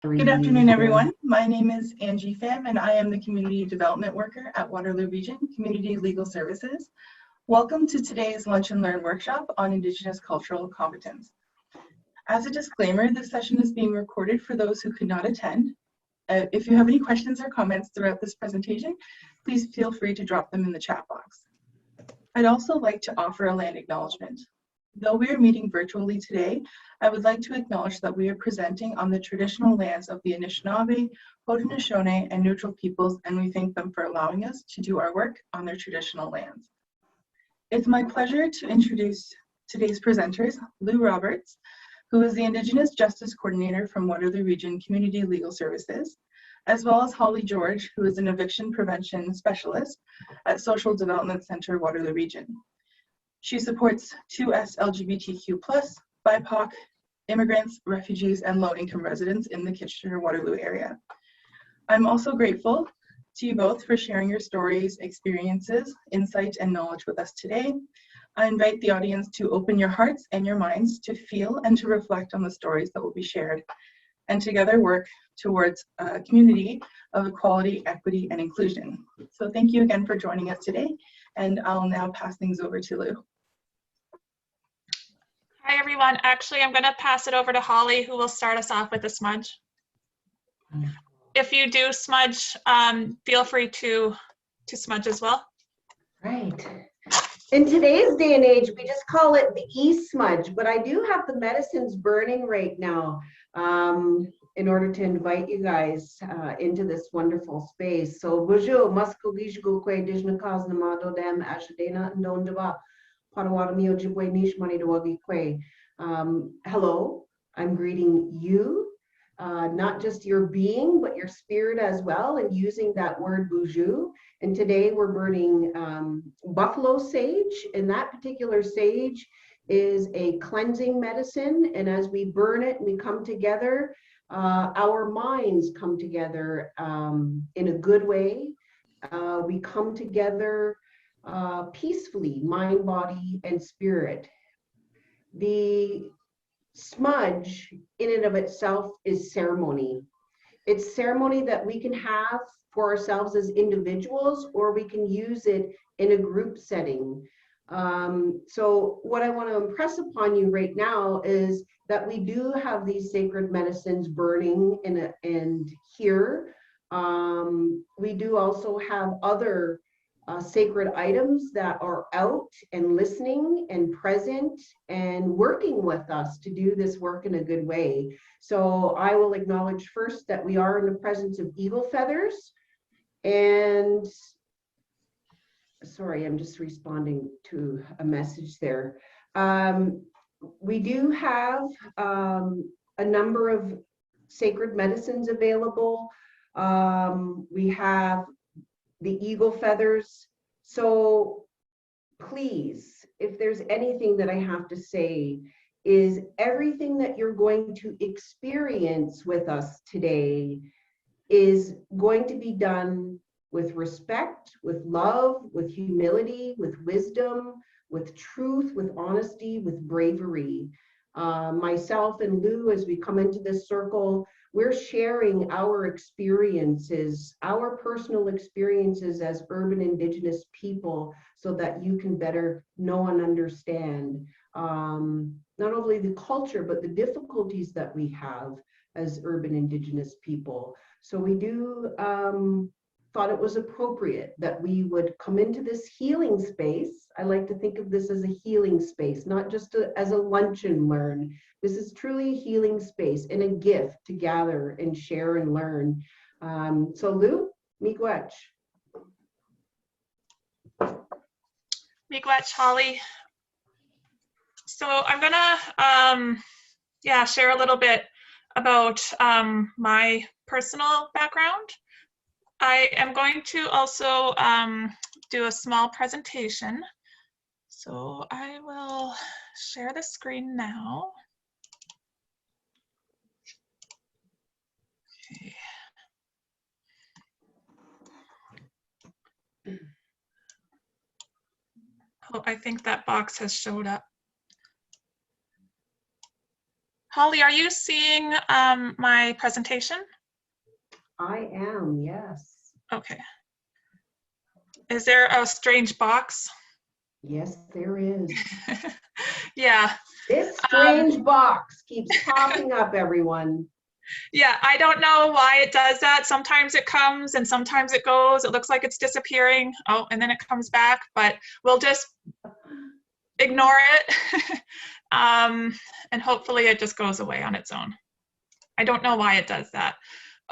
Good afternoon, everyone. My name is Angie Pham, and I am the Community Development Worker at Waterloo Region Community Legal Services. Welcome to today's Lunch and Learn workshop on Indigenous cultural competence. As a disclaimer, this session is being recorded for those who could not attend. If you have any questions or comments throughout this presentation, please feel free to drop them in the chat box. I'd also like to offer a land acknowledgement. Though we are meeting virtually today, I would like to acknowledge that we are presenting on the traditional lands of the Anishnaabe, Haudenosaunee, and neutral peoples, and we thank them for allowing us to do our work on their traditional lands. It's my pleasure to introduce today's presenters, Lou Roberts, who is the Indigenous Justice Coordinator from Waterloo Region Community Legal Services, as well as Hollee George, who is an Eviction Prevention Specialist at Social Development Center, Waterloo Region. She supports 2S LGBTQ+, BIPOC, immigrants, refugees, and low-income residents in the Kitchener-Waterloo area. I'm also grateful to you both for sharing your stories, experiences, insight, and knowledge with us today. I invite the audience to open your hearts and your minds to feel and to reflect on the stories that will be shared, and together work towards a community of equality, equity, and inclusion. So thank you again for joining us today, and I'll now pass things over to Lou. Hi everyone. Actually, I'm going to pass it over to Hollee, who will start us off with a smudge. If you do smudge, feel free to smudge as well. Right. In today's day and age, we just call it the e-smudge, but I do have the medicines burning right now in order to invite you guys into this wonderful space. So, bonjour, masko gijgo kwe dijnakas namado dem ashadena ndondaba. Hello, I'm greeting you, not just your being, but your spirit as well, and using that word boujou. And today we're burning buffalo sage, and that particular sage is a cleansing medicine. And as we burn it, we come together, our minds come together in a good way. We come together peacefully, mind, body, and spirit. The smudge in and of itself is ceremony. It's ceremony that we can have for ourselves as individuals, or we can use it in a group setting. So what I want to impress upon you right now is that we do have these sacred medicines burning and here. We do also have other sacred items that are out and listening and present and working with us to do this work in a good way. So I will acknowledge first that we are in the presence of eagle feathers. And sorry, I'm just responding to a message there. We do have a number of sacred medicines available. We have the eagle feathers. So please, if there's anything that I have to say, is everything that you're going to experience with us today is going to be done with respect, with love, with humility, with wisdom, with truth, with honesty, with bravery. Myself and Lou, as we come into this circle, we're sharing our experiences, our personal experiences as urban Indigenous people, so that you can better know and understand not only the culture, but the difficulties that we have as urban Indigenous people. So we do thought it was appropriate that we would come into this healing space. I like to think of this as a healing space, not just as a lunch and learn. This is truly a healing space and a gift to gather and share and learn. So Lou, miigwech. Miigwech, Hollee. So I'm gonna share a little bit about my personal background. I am going to also do a small presentation. So I will share the screen now. Okay. Oh, I think that box has showed up. Holly, are you seeing my presentation? I am, yes. Okay. Is there a strange box? Yes, there is. Yeah. This strange box keeps popping up, everyone. Yeah, I don't know why it does that. Sometimes it comes and sometimes it goes. It looks like it's disappearing. Oh, and then it comes back, but we'll just ignore it. And hopefully it just goes away on its own. I don't know why it does that.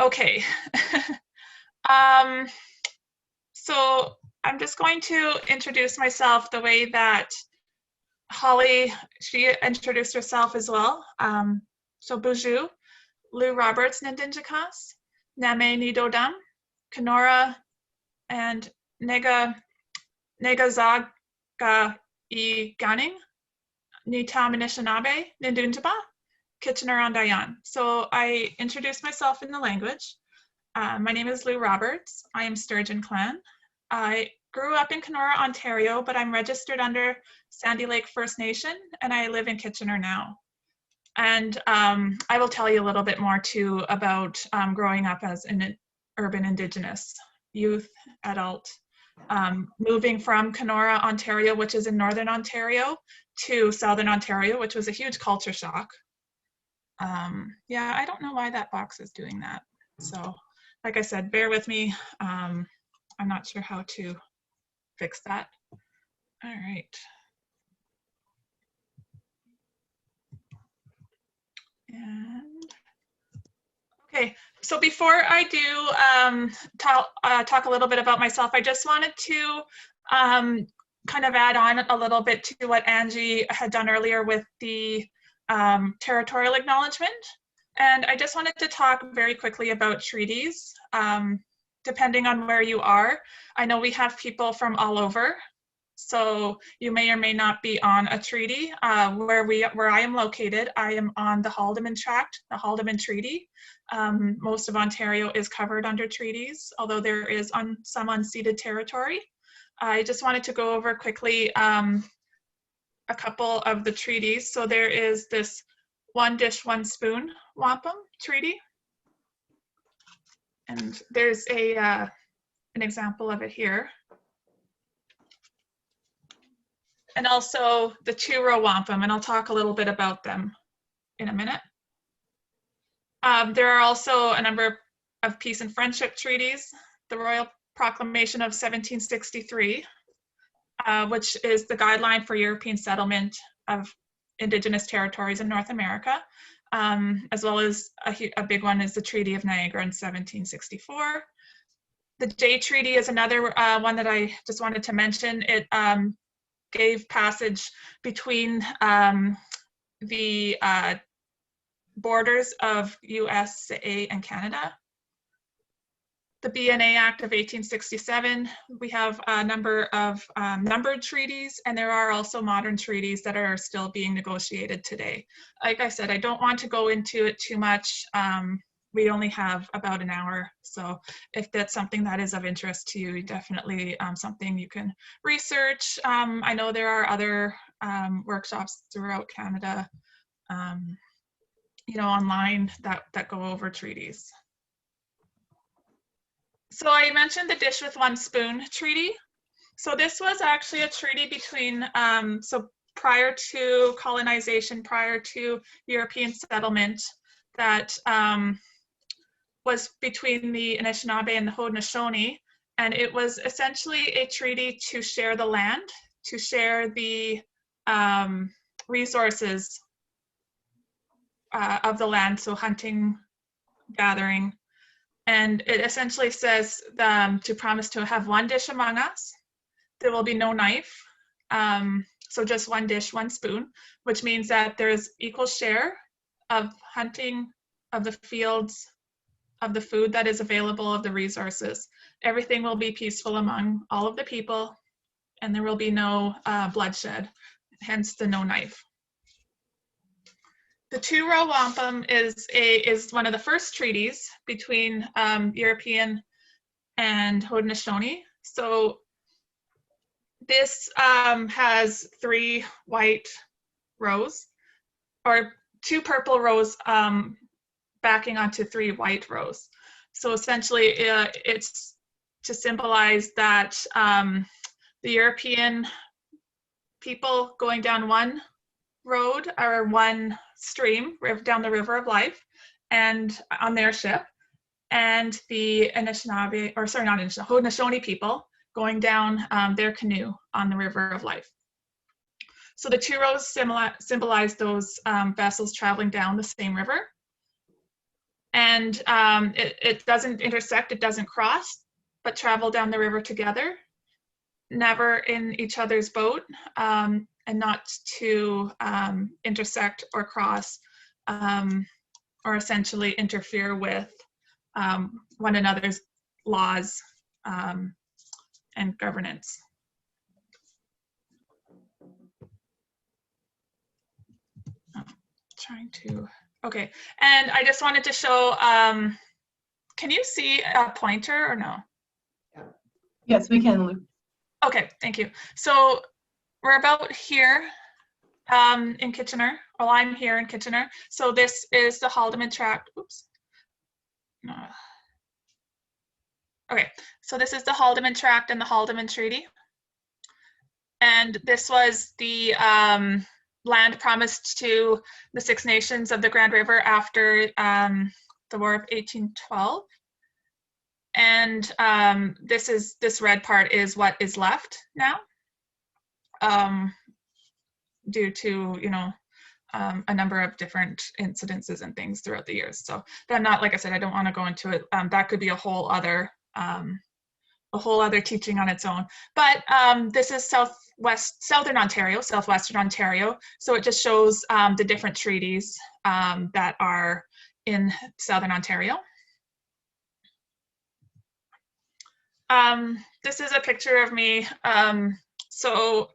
Okay. So I'm just going to introduce myself the way that Holly, she introduced herself as well. So Bonjour, Lou Roberts Nindinjikas, Name Nidodam, Kenora, and Nega Zaga I Ganing, Nitam Anishnaabe, Nindunjaba, Kitchener on Dayan. So I introduced myself in the language. My name is Lou Roberts. I am Sturgeon Clan. I grew up in Kenora, Ontario, but I'm registered under Sandy Lake First Nation, and I live in Kitchener now. And I will tell you a little bit more too about growing up as an urban Indigenous youth, adult, moving from Kenora, Ontario, which is in Northern Ontario, to Southern Ontario, which was a huge culture shock. Yeah, I don't know why that box is doing that. So, like I said, bear with me. I'm not sure how to fix that. All right. And okay, so before I do talk a little bit about myself, I just wanted to kind of add on a little bit to what Angie had done earlier with the territorial acknowledgement. And I just wanted to talk very quickly about treaties, depending on where you are. I know we have people from all over, so you may or may not be on a treaty. Where I am located, I am on the Haldimand Tract, the Haldimand Treaty. Most of Ontario is covered under treaties, although there is some unceded territory. I just wanted to go over quickly a couple of the treaties. So there is this One Dish, One Spoon Wampum Treaty. And there's an example of it here. And also the Two Row Wampum, and I'll talk a little bit about them in a minute. There are also a number of peace and friendship treaties. The Royal Proclamation of 1763, which is the guideline for European settlement of Indigenous territories in North America, as well as a big one is the Treaty of Niagara in 1764. The Jay Treaty is another one that I just wanted to mention. It gave passage between the borders of USA and Canada. The BNA Act of 1867, we have a number of numbered treaties, and there are also modern treaties that are still being negotiated today. Like I said, I don't want to go into it too much. We only have about an hour, so if that's something that is of interest to you, definitely something you can research. I know there are other workshops throughout Canada, online that go over treaties. So I mentioned the Dish with One Spoon Treaty. So this was actually a treaty between, so prior to colonization, prior to European settlement, that was between the Anishnaabe and the Haudenosaunee. And it was essentially a treaty to share the land, to share the resources of the land, so hunting, gathering. And it essentially says to promise to have one dish among us. There will be no knife. So just one dish, one spoon, which means that there is equal share of hunting, of the fields, of the food that is available, of the resources. Everything will be peaceful among all of the people, and there will be no bloodshed, hence the no knife. The Two Row Wampum is one of the first treaties between European and Haudenosaunee. So this has 3 white rows, or 2 purple rows backing onto 3 white rows. So essentially, it's to symbolize that the European people going down one road or one stream down the River of Life and on their ship, and the Anishnaabe, or sorry, not Anishnaabe, Haudenosaunee people going down their canoe on the River of Life. So the 2 rows symbolize those vessels traveling down the same river. And it doesn't intersect, it doesn't cross, but travel down the river together, never in each other's boat, and not to intersect or cross or essentially interfere with one another's laws and governance. Trying to, okay. And I just wanted to show, can you see a pointer or no? Yes, we can, Luke. Okay, thank you. So we're about here in Kitchener. Well, I'm here in Kitchener. So this is the Haldimand Tract. Oops. Okay, so this is the Haldimand Tract and the Haldimand Treaty. And this was the land promised to the Six Nations of the Grand River after the War of 1812. And this red part is what is left now, due to, you know, a number of different incidences and things throughout the years. So I'm not, like I said, I don't want to go into it. That could be a whole other teaching on its own. But this is southwestern Ontario. So it just shows the different treaties that are in Southern Ontario. This is a picture of me. So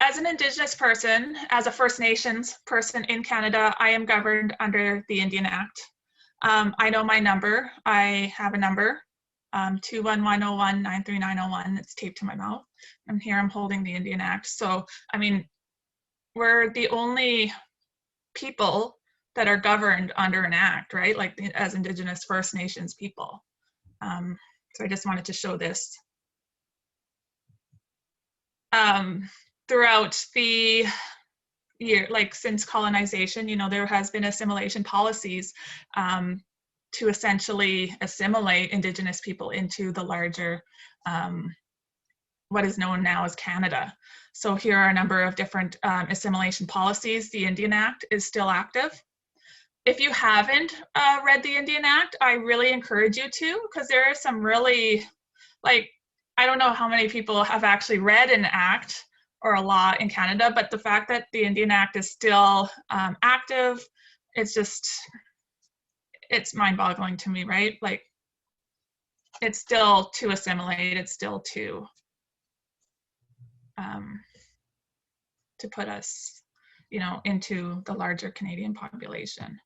as an Indigenous person, as a First Nations person in Canada, I am governed under the Indian Act. I know my number. I have a number, 21101-93901. It's taped to my mouth. And here I'm holding the Indian Act. So, I mean, we're the only people that are governed under an act, right? Like as Indigenous First Nations people. So I just wanted to show this. Throughout the year, like since colonization, you know, there has been assimilation policies to essentially assimilate Indigenous people into the larger, what is known now as Canada. So here are a number of different assimilation policies. The Indian Act is still active. If you haven't read the Indian Act, I really encourage you to, because there are some really, like, I don't know how many people have actually read an act or a law in Canada, but the fact that the Indian Act is still active, it's just, it's mind-boggling to me, right? Like, it's still to assimilate, it's still to put us, you know, into the larger Canadian population.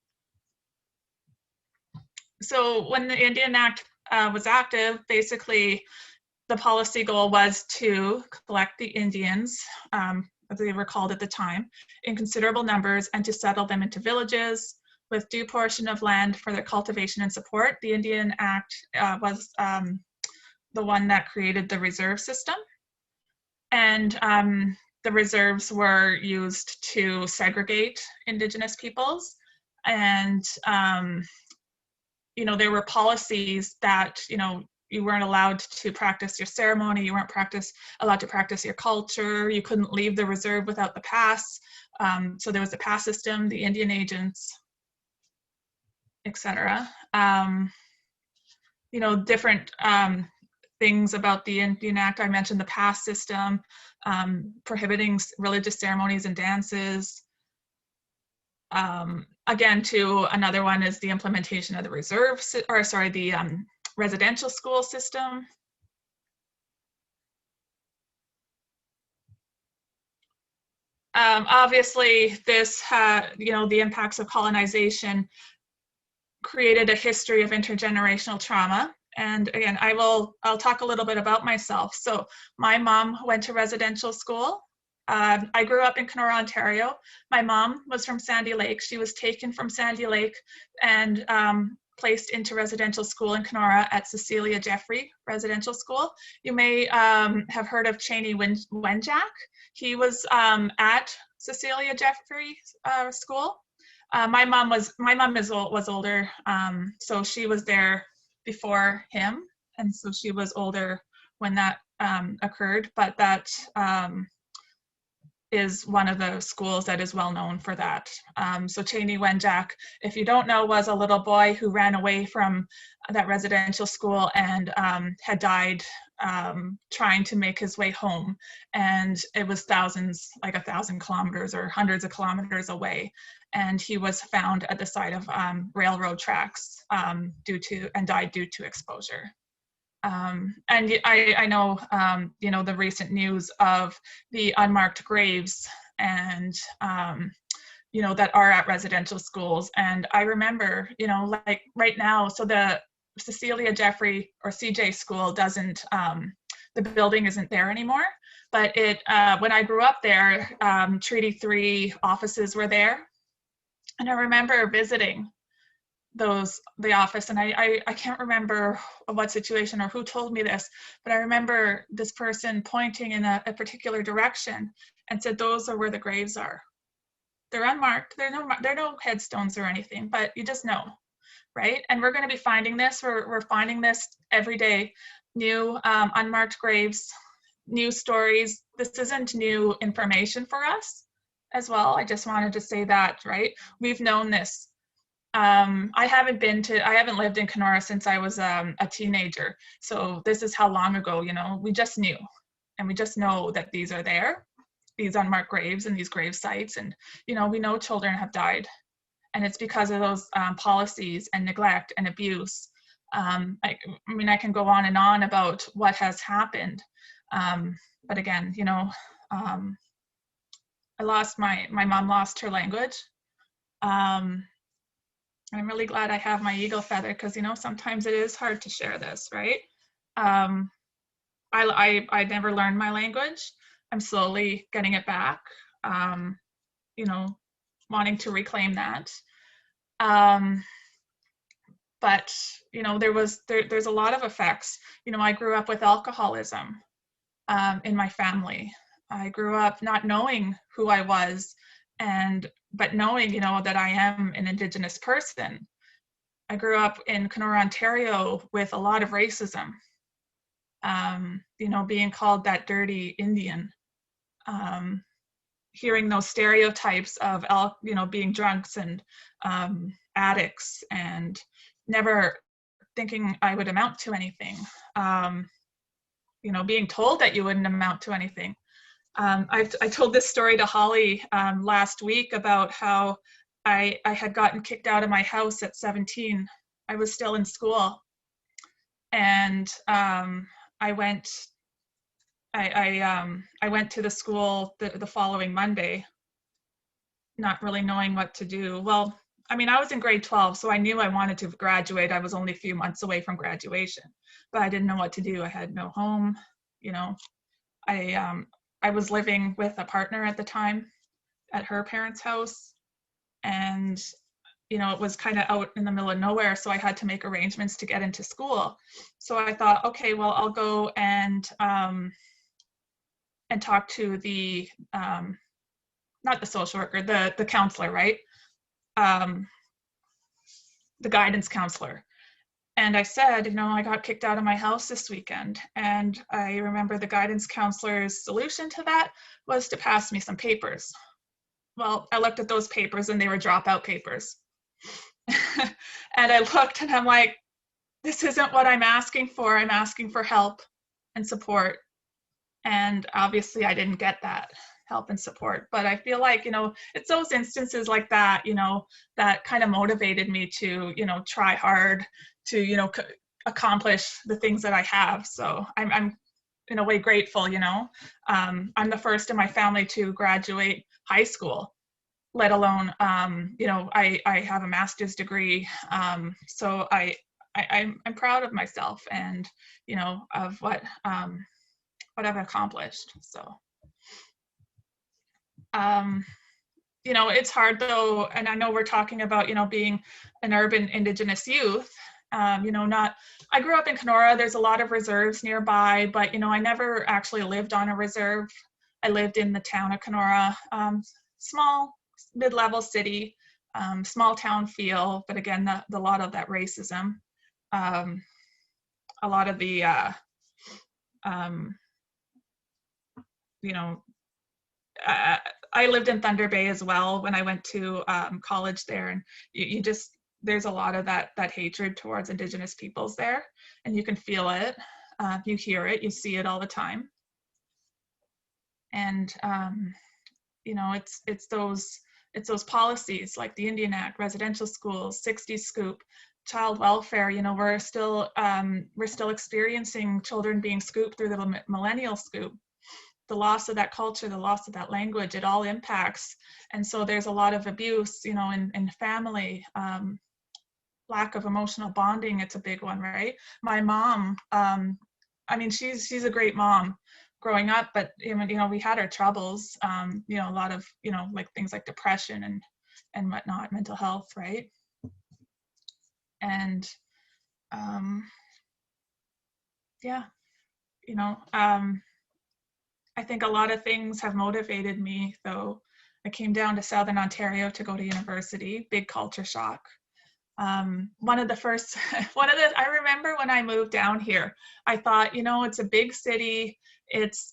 So when the Indian Act was active, basically the policy goal was to collect the Indians, as they were called at the time, in considerable numbers and to settle them into villages with due portion of land for their cultivation and support. The Indian Act was the one that created the reserve system. And the reserves were used to segregate Indigenous peoples. And, you know, there were policies that, you know, you weren't allowed to practice your ceremony, you weren't allowed to practice your culture, you couldn't leave the reserve without the pass. So there was the pass system, the Indian agents, etc. You know, different things about the Indian Act. I mentioned the pass system, prohibiting religious ceremonies and dances. Again, to another one is the implementation of the the residential school system. Obviously, this you know, the impacts of colonization created a history of intergenerational trauma. And again, I'll talk a little bit about myself. So my mom went to residential school I grew up in Kenora, Ontario. My mom was from Sandy Lake. She was taken from Sandy Lake and placed into residential school in Kenora at Cecilia Jeffrey Residential School. You may have heard of Cheney Wenjack. He was at Cecilia Jeffrey School. My mom was older, so she was there before him, and so she was older when that occurred. But that is one of the schools that is well known for that. So Cheney Wenjack, if you don't know, was a little boy who ran away from that residential school and had died trying to make his way home. And it was thousands, like 1,000 kilometers or hundreds of kilometers away. And he was found at the side of railroad tracks and died due to exposure. And I know, you know, the recent news of the unmarked graves and, you know, that are at residential schools. And I remember, you know, like right now, so the Cecilia Jeffrey or CJ school doesn't, the building isn't there anymore, but it, when I grew up there, Treaty 3 offices were there. And I remember visiting the office, and I can't remember what situation or who told me this, but I remember this person pointing in a particular direction and said, those are where the graves are. They're unmarked, there are no headstones or anything, but you just know, right? And we're going to be finding this, we're finding this every day, new unmarked graves, new stories. This isn't new information for us as well. I just wanted to say that, right? We've known this. I haven't lived in Kenora since I was a teenager. So this is how long ago, you know, we just knew. And we just know that these are there, these unmarked graves and these grave sites. And, you know, we know children have died. And it's because of those policies and neglect and abuse. I mean, I can go on and on about what has happened. But again, you know, my mom lost her language. I'm really glad I have my eagle feather because, you know, sometimes it is hard to share this, right? I never learned my language. I'm slowly getting it back, you know, wanting to reclaim that. But, you know, there's a lot of effects. You know, I grew up with alcoholism in my family. I grew up not knowing who I was but knowing, you know, that I am an Indigenous person. I grew up in Kenora, Ontario with a lot of racism, you know, being called that dirty Indian, hearing those stereotypes of, you know, being drunks and addicts and never thinking I would amount to anything, you know, being told that you wouldn't amount to anything. I told this story to Hollee last week about how I had gotten kicked out of my house at 17. I was still in school, and I went to the school the following Monday, not really knowing what to do. Well, I mean, I was in grade 12, so I knew I wanted to graduate. I was only a few months away from graduation, but I didn't know what to do. I had no home, you know. I was living with a partner at the time at her parents' house, and, you know, it was kind of out in the middle of nowhere, so I had to make arrangements to get into school. So I thought, okay, well, I'll go and talk to the, not the social worker, the counselor, right? The guidance counselor. And I said, you know, I got kicked out of my house this weekend. And I remember the guidance counselor's solution to that was to pass me some papers. Well, I looked at those papers and they were dropout papers. And I looked and I'm like, this isn't what I'm asking for. I'm asking for help and support. And obviously I didn't get that help and support. But I feel like, you know, it's those instances like that, you know, that kind of motivated me to, you know, try hard to, you know, accomplish the things that I have. So I'm in a way grateful, you know. I'm the first in my family to graduate high school, let alone, you know, I have a master's degree. So I'm proud of myself and, you know, of what I've accomplished. So. You know, it's hard though, and I know we're talking about, you know, being an urban Indigenous youth. You know, I grew up in Kenora, there's a lot of reserves nearby, but, you know, I never actually lived on a reserve. I lived in the town of Kenora, small, mid-level city, small town feel, but again, the lot of that racism, a lot of the, you know, I lived in Thunder Bay as well when I went to college there, and you just, there's a lot of that hatred towards Indigenous peoples there, and you can feel it, you hear it, you see it all the time. And you know, it's those policies like the Indian Act, residential schools, 60 scoop, child welfare. You know, we're still experiencing children being scooped through the millennial scoop. The loss of that culture, the loss of that language, it all impacts. And so there's a lot of abuse, you know, in family, lack of emotional bonding, it's a big one, right? My mom, I mean, she's a great mom growing up, but, you know, we had our troubles, you know, a lot of, you know, like things like depression and whatnot, mental health, right? And yeah, you know, I think a lot of things have motivated me, though. I came down to Southern Ontario to go to university, big culture shock. One of the first, I remember when I moved down here, I thought, you know, it's a big city. It's,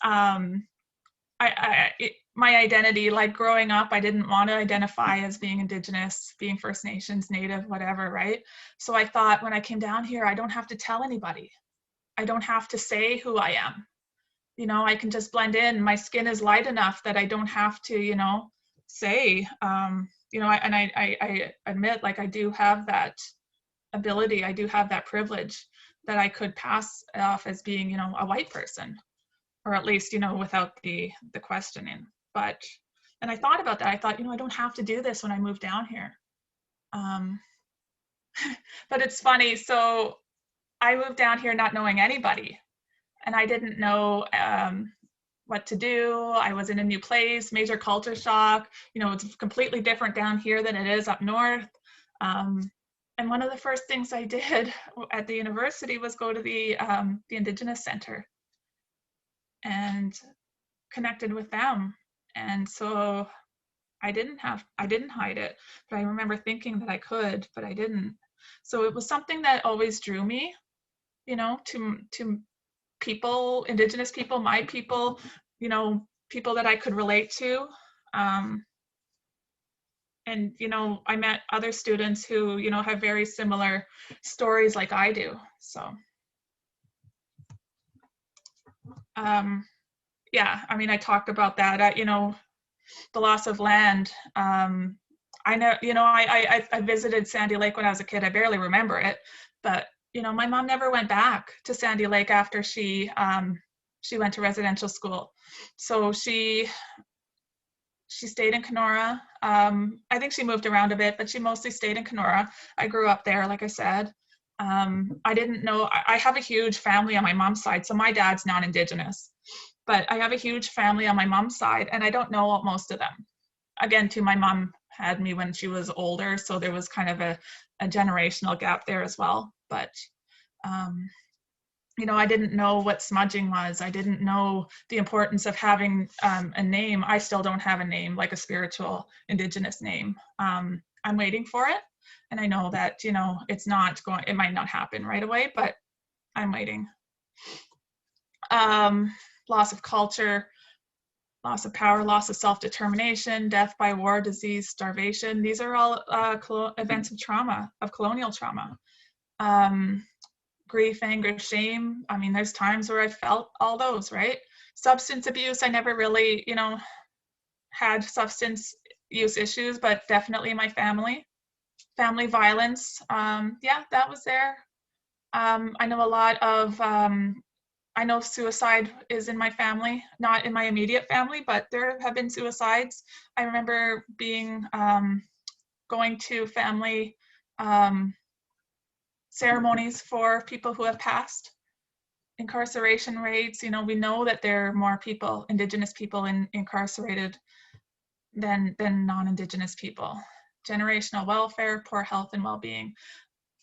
my identity, like growing up, I didn't want to identify as being Indigenous, being First Nations, Native, whatever, right? So I thought when I came down here, I don't have to tell anybody. I don't have to say who I am. You know, I can just blend in. My skin is light enough that I don't have to, you know, say, you know, I admit, like, I do have that ability, I do have that privilege that I could pass off as being, you know, a white person, or at least, you know, without the questioning. But, and I thought about that. I thought, you know, I don't have to do this when I moved down here. But it's funny. So I moved down here not knowing anybody. And I didn't know what to do. I was in a new place, major culture shock. You know, it's completely different down here than it is up north. And one of the first things I did at the university was go to the Indigenous Center and connected with them. And so I didn't hide it, but I remember thinking that I could, but I didn't. So it was something that always drew me, you know, to people, Indigenous people, my people, you know, people that I could relate to. And, you know, I met other students who, you know, have very similar stories like I do. So, yeah, I mean, I talked about that, you know, the loss of land. I know, you know, I visited Sandy Lake when I was a kid. I barely remember it, but, you know, my mom never went back to Sandy Lake after she went to residential school. So she stayed in Kenora. I think she moved around a bit, but she mostly stayed in Kenora. I grew up there, like I said. I didn't know, I have a huge family on my mom's side. So my dad's non-Indigenous, but I have a huge family on my mom's side, and I don't know most of them. Again, too, my mom had me when she was older, so there was kind of a generational gap there as well. But you know, I didn't know what smudging was. I didn't know the importance of having a name. I still don't have a name, like a spiritual Indigenous name. I'm waiting for it. And I know that, you know, it might not happen right away, but I'm waiting. Loss of culture, loss of power, loss of self-determination, death by war, disease, starvation. These are all events of trauma, of colonial trauma. Grief, anger, shame. I mean, there's times where I felt all those, right? Substance abuse, I never really, you know, had substance use issues, but definitely my family. Family violence, yeah, that was there. I know a lot of, I know suicide is in my family, not in my immediate family, but there have been suicides. I remember going to family ceremonies for people who have passed. Incarceration rates, you know, we know that there are more people, Indigenous people incarcerated than non-Indigenous people. Generational welfare, poor health and well-being.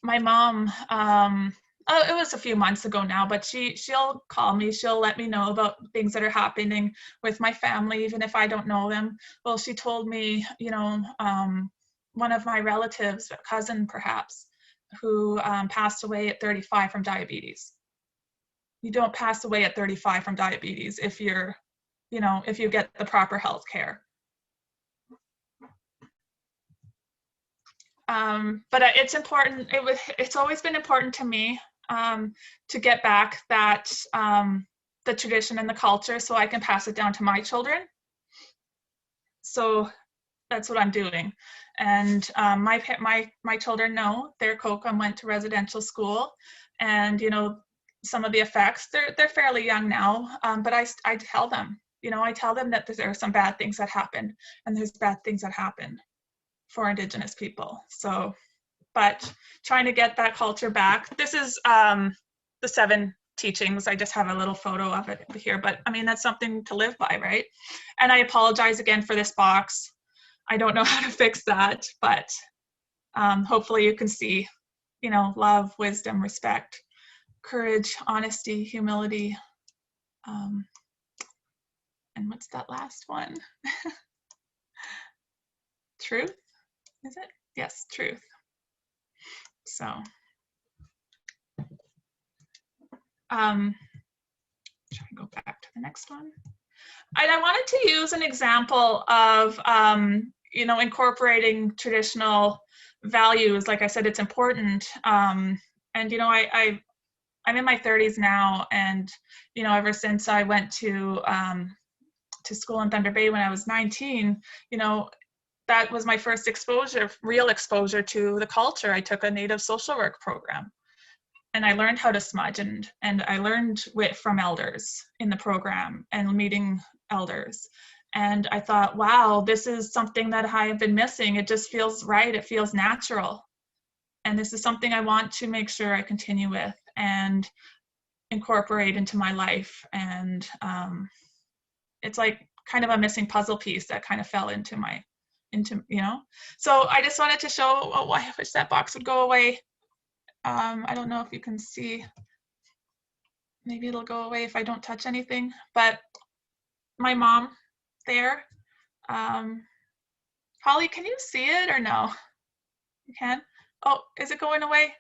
My mom, it was a few months ago now, but she'll call me, she'll let me know about things that are happening with my family, even if I don't know them. Well, she told me, you know, one of my relatives, a cousin perhaps, who passed away at 35 from diabetes. You don't pass away at 35 from diabetes if you're, you know, if you get the proper health care. But it's important, it's always been important to me to get back that, the tradition and the culture so I can pass it down to my children. So that's what I'm doing. And my children know their Kokam went to residential school, and, you know, some of the effects, they're fairly young now, but I tell them, you know, I tell them that there are some bad things that happen, and there's bad things that happen for Indigenous people. So, but trying to get that culture back. This is the 7 teachings. I just have a little photo of it here, but I mean, that's something to live by, right? And I apologize again for this box. I don't know how to fix that, but hopefully you can see, you know, love, wisdom, respect, courage, honesty, humility. And what's that last one? Truth, is it? Yes, truth. So, try to go back to the next one. And I wanted to use an example of, you know, incorporating traditional values. Like I said, it's important. And, you know, I'm in my 30s now, and, you know, ever since I went to school in Thunder Bay when I was 19, you know, that was my first exposure, real exposure to the culture. I took a Native social work program, and I learned how to smudge, and I learned from elders in the program and meeting elders. And I thought, wow, this is something that I have been missing. It just feels right. It feels natural. And this is something I want to make sure I continue with and incorporate into my life. And it's like kind of a missing puzzle piece that kind of fell into you know. So I just wanted to show, I wish that box would go away. I don't know if you can see, maybe it'll go away if I don't touch anything, but my mom there. Holly, can you see it or no? You can? Oh, is it going away?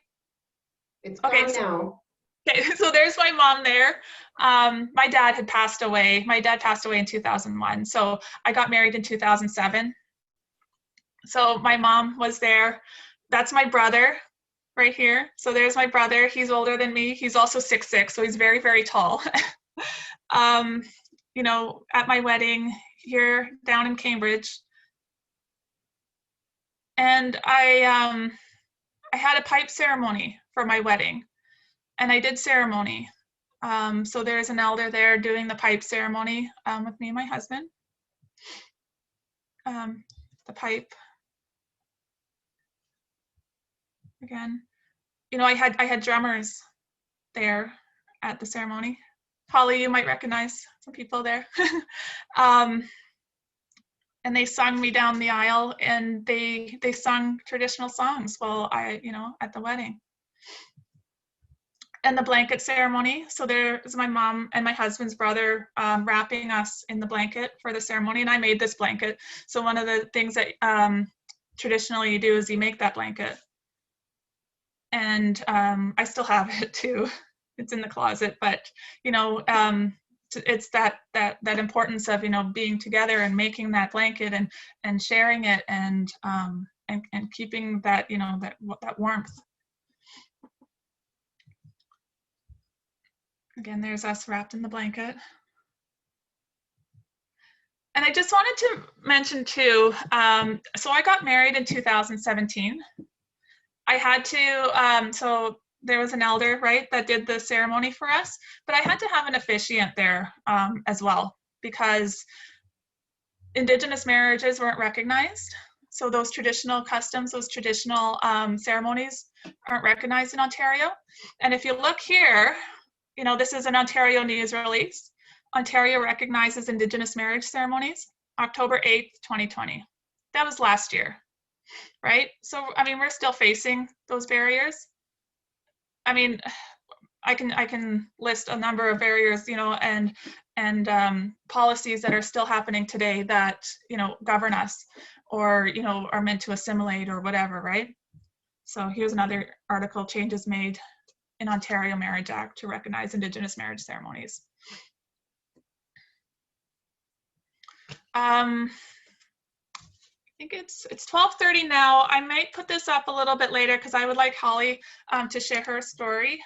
It's gone now. Okay, so there's my mom there. My dad had passed away. My dad passed away in 2001. So I got married in 2007. So my mom was there. That's my brother right here. So there's my brother. He's older than me. He's also 6'6", so he's very, very tall. You know, at my wedding here down in Cambridge. And I had a pipe ceremony for my wedding, and I did ceremony. So there's an elder there doing the pipe ceremony with me and my husband. The pipe. Again, you know, I had drummers there at the ceremony. Holly, you might recognize some people there. And they sung me down the aisle, and they sung traditional songs while you know, at the wedding. And the blanket ceremony. So there's my mom and my husband's brother wrapping us in the blanket for the ceremony, and I made this blanket. So one of the things that traditionally you do is you make that blanket. And I still have it too. It's in the closet, but, you know, it's that importance of, you know, being together and making that blanket and sharing it and keeping that, you know, that warmth. Again, there's us wrapped in the blanket. And I just wanted to mention too, so I got married in 2017. I had to, so there was an elder, right, that did the ceremony for us, but I had to have an officiant there as well, because Indigenous marriages weren't recognized. So those traditional customs, those traditional ceremonies aren't recognized in Ontario. And if you look here, you know, this is an Ontario news release. Ontario recognizes Indigenous marriage ceremonies. October 8th, 2020. That was last year, right? So, I mean, we're still facing those barriers. I mean, I can list a number of barriers, you know, and policies that are still happening today that, you know, govern us or, you know, are meant to assimilate or whatever, right? So here's another article, changes made in Ontario Marriage Act to recognize Indigenous marriage ceremonies. I think it's 12:30 now. I might put this up a little bit later because I would like Hollee to share her story.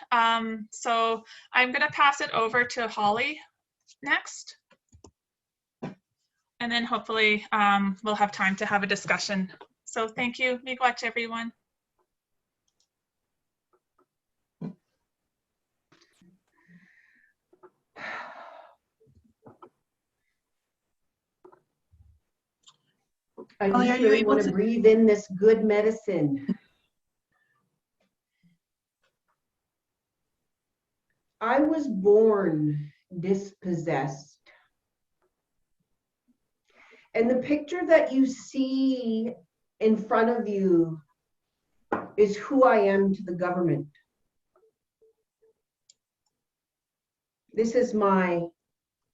So I'm going to pass it over to Hollee next. And then hopefully we'll have time to have a discussion. So thank you. Miigwech, everyone. I Hollee, just are you really able want to to? breathe in this good medicine. I was born dispossessed. And the picture that you see in front of you is who I am to the government. This is my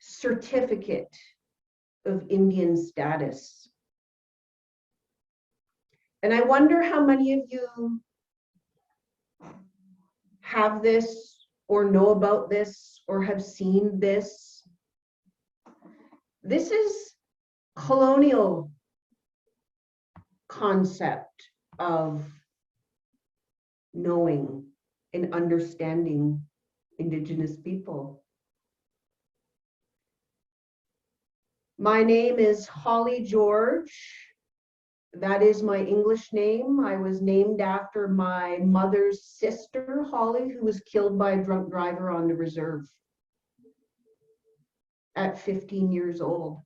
certificate of Indian status. And I wonder how many of you have this or know about this or have seen this. This is colonial concept of knowing and understanding Indigenous people. My name is Hollee George. That is my English name. I was named after my mother's sister, Hollee, who was killed by a drunk driver on the reserve at 15 years old.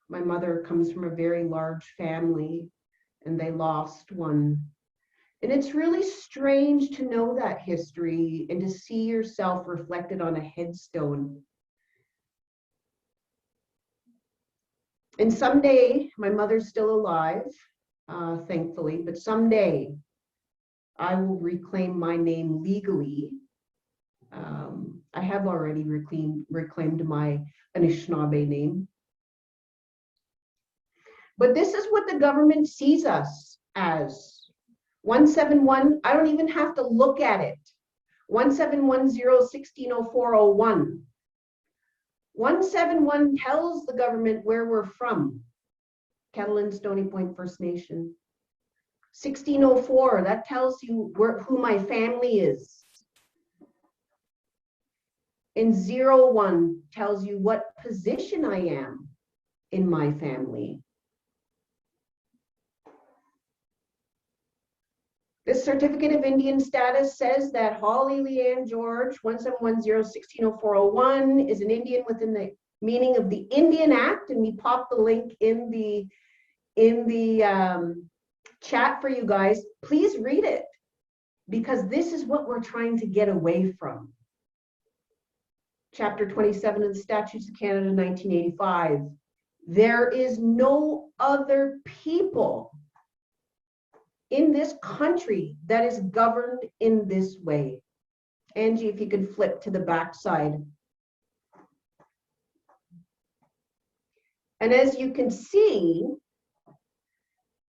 My mother comes from a very large family and they lost one. And it's really strange to know that history and to see yourself reflected on a headstone. And someday, my mother's still alive, thankfully, but someday I will reclaim my name legally. I have already reclaimed my Anishnaabe name. But this is what the government sees us as. 171, I don't even have to look at it. 1710-1604-01. 171 tells the government where we're from. Kettle and Stony Point First Nation. 1604, that tells you who my family is. And 01 tells you what position I am in my family. This certificate of Indian status says that Hollee Leanne George 1710-1604-01 is an Indian within the meaning of the Indian Act, and we pop the link in the chat for you guys. Please read it, because this is what we're trying to get away from. Chapter 27 of the Statutes of Canada, 1985. There is no other people in this country that is governed in this way. Angie, if you could flip to the back side. And as you can see,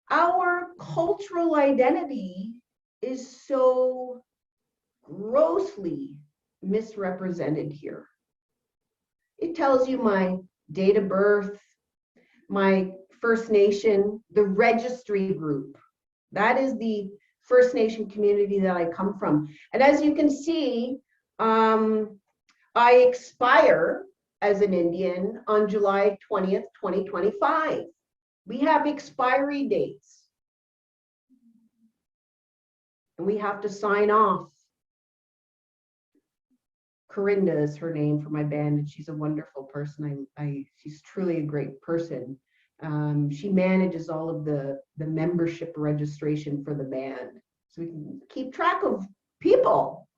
our cultural identity is so grossly misrepresented here. It tells you my date of birth, my First Nation, the registry group. That is the First Nation community that I come from. And as you can see, I expire as an Indian on July 20th, 2025. We have expiry dates. And we have to sign off. Corinda is her name for my band, and she's a wonderful person. She's truly a great person. She manages all of the membership registration for the band. So we can keep track of people.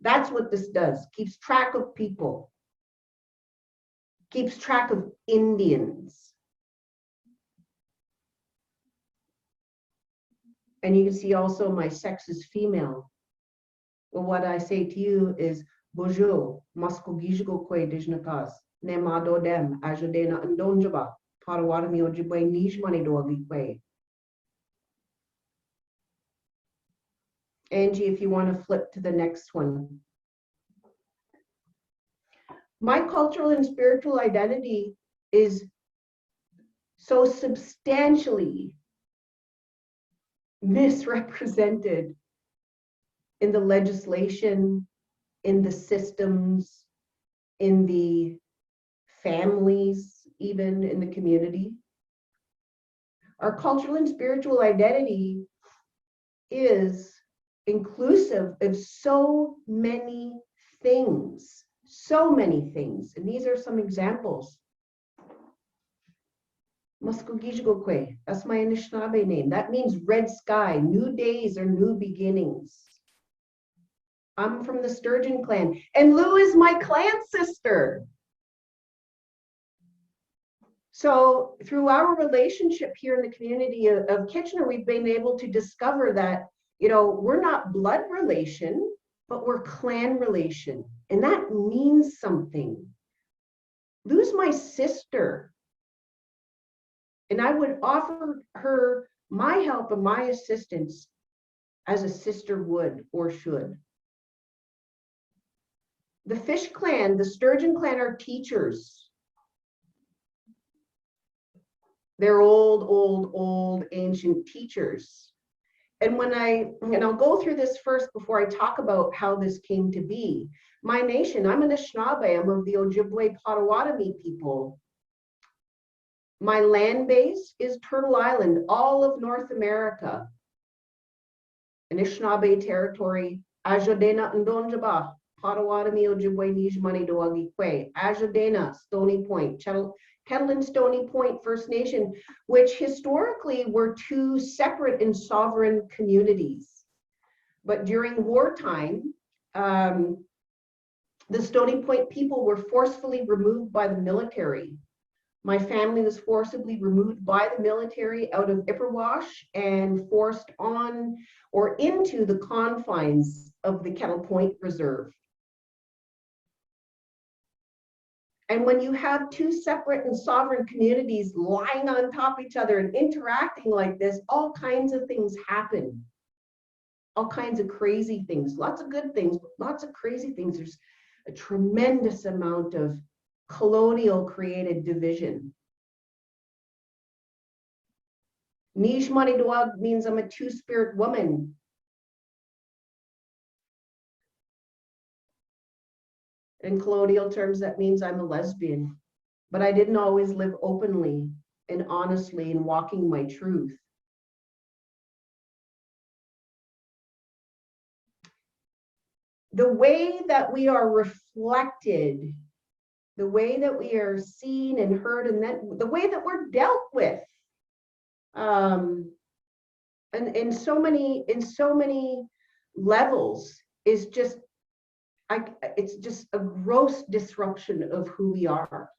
That's what this does, keeps track of people. Keeps track of Indians. And you can see also my sex is female. Well, what I say to you is, bonjour, maskogijigo kwe dijnakas, ne mado dem, ajodena andonjaba, parawatami ojibwe nijmani dogi kwe. Angie, if you want to flip to the next one. My cultural and spiritual identity is so substantially misrepresented in the legislation, in the systems, in the families, even in the community. Our cultural and spiritual identity is inclusive of so many things, and these are some examples. Muskogijgokwe, that's my Anishnaabe name. That means red sky, new days or new beginnings. I'm from the Sturgeon clan, and Lou is my clan sister. So through our relationship here in the community of Kitchener, we've been able to discover that, you know, we're not blood relation, but we're clan relation. And that means something. Lou's my sister. And I would offer her my help and my assistance as a sister would or should. The Fish clan, the Sturgeon clan are teachers. They're old, ancient teachers. And I'll go through this first before I talk about how this came to be. My nation, I'm an Anishnaabe, I'm of the Ojibwe Potawatomi people. My land base is Turtle Island, all of North America. Anishnaabe territory, Ajodena Ndonjaba, Potawatomi Ojibwe Nijmani Doagi Kwe, Ajodena, Stony Point, Kettle and Stony Point First Nation, which historically were two separate and sovereign communities. But during wartime, the Stony Point people were forcefully removed by the military. My family was forcibly removed by the military out of Ipperwash and forced on or into the confines of the Kettle Point Reserve. And when you have two separate and sovereign communities lying on top of each other and interacting like this, all kinds of things happen. All kinds of crazy things, lots of good things, but lots of crazy things. There's a tremendous amount of colonial created division. Nijmani Doag means I'm a two-spirit woman. In colonial terms, that means I'm a lesbian, but I didn't always live openly and honestly in walking my truth. The way that we are reflected, the way that we are seen and heard, and then the way that we're dealt with, and in so many levels is just, it's just a gross disruption of who we are.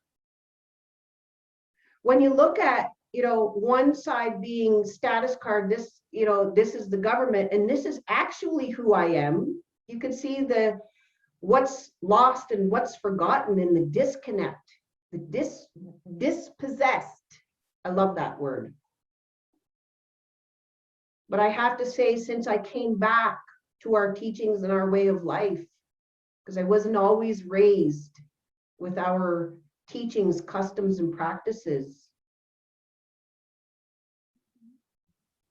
When you look at, you know, one side being status card, this, you know, this is the government, and this is actually who I am. You can see the what's lost and what's forgotten in the disconnect, the dispossessed. I love that word. But I have to say, since I came back to our teachings and our way of life, because I wasn't always raised with our teachings, customs, and practices,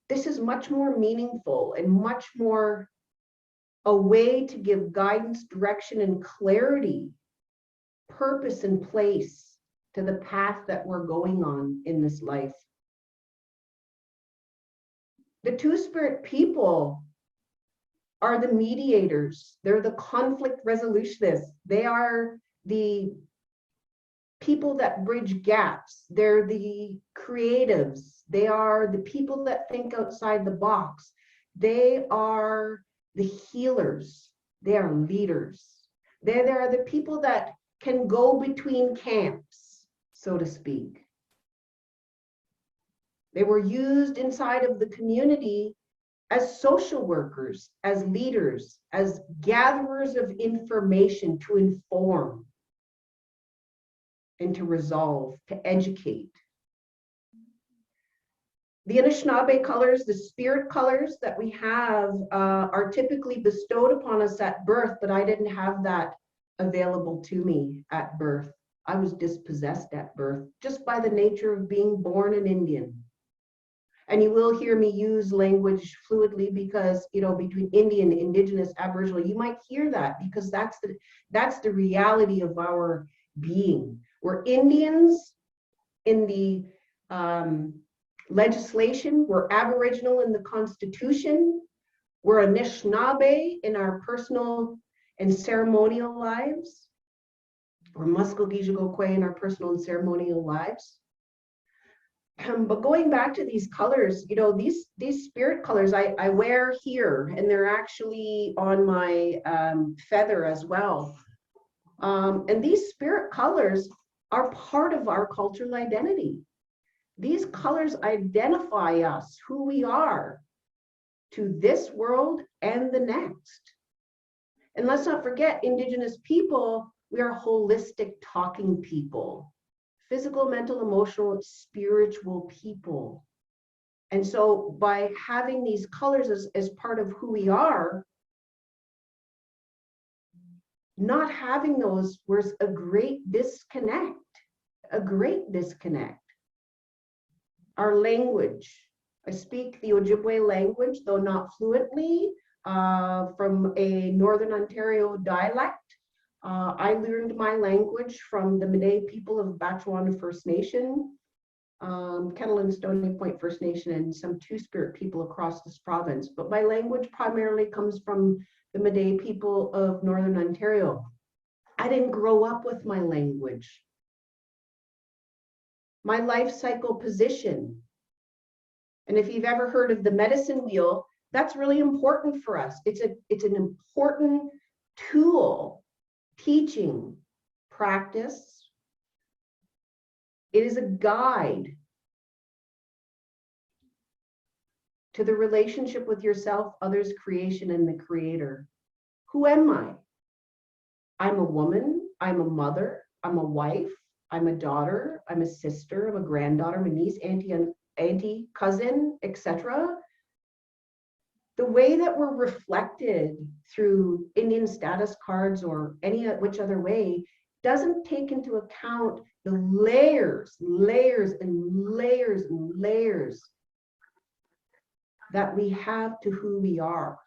this is much more meaningful and much more a way to give guidance, direction, and clarity, purpose and place to the path that we're going on in this life. The Two-Spirit people are the mediators. They're the conflict resolutionists. They are the people that bridge gaps. They're the creatives. They are the people that think outside the box. They are the healers. They are leaders. They are the people that can go between camps, so to speak. They were used inside of the community as social workers, as leaders, as gatherers of information to inform and to resolve, to educate. The Anishnaabe colors, the spirit colors that we have are typically bestowed upon us at birth, but I didn't have that available to me at birth. I was dispossessed at birth just by the nature of being born an Indian. And you will hear me use language fluidly because, you know, between Indian, Indigenous, Aboriginal, you might hear that because that's the reality of our being. We're Indians in the legislation, we're Aboriginal in the Constitution, we're Anishnaabe in our personal and ceremonial lives, we're Muskogee in our personal and ceremonial lives. But going back to these colors, you know, these spirit colors I wear here, and they're actually on my feather as well. And these spirit colors are part of our cultural identity. These colors identify us, who we are, to this world and the next. And let's not forget, Indigenous people, we are holistic talking people. Physical, mental, emotional, spiritual people. And so by having these colors as part of who we are, not having those was a great disconnect, a great disconnect. Our language, I speak the Ojibwe language, though not fluently, from a Northern Ontario dialect. I learned my language from the Meday people of Batchewana First Nation, Kettle and Stony Point First Nation, and some Two-Spirit people across this province. But my language primarily comes from the Meday people of Northern Ontario. I didn't grow up with my language. My life cycle position. And if you've ever heard of the medicine wheel, that's really important for us. It's an important tool. Teaching, practice. It is a guide to the relationship with yourself, others, creation, and the creator. Who am I? I'm a woman, I'm a mother, I'm a wife, I'm a daughter, I'm a sister, I'm a granddaughter, I'm a niece, auntie, cousin, etc. The way that we're reflected through Indian status cards or any which other way doesn't take into account the layers that we have to who we are.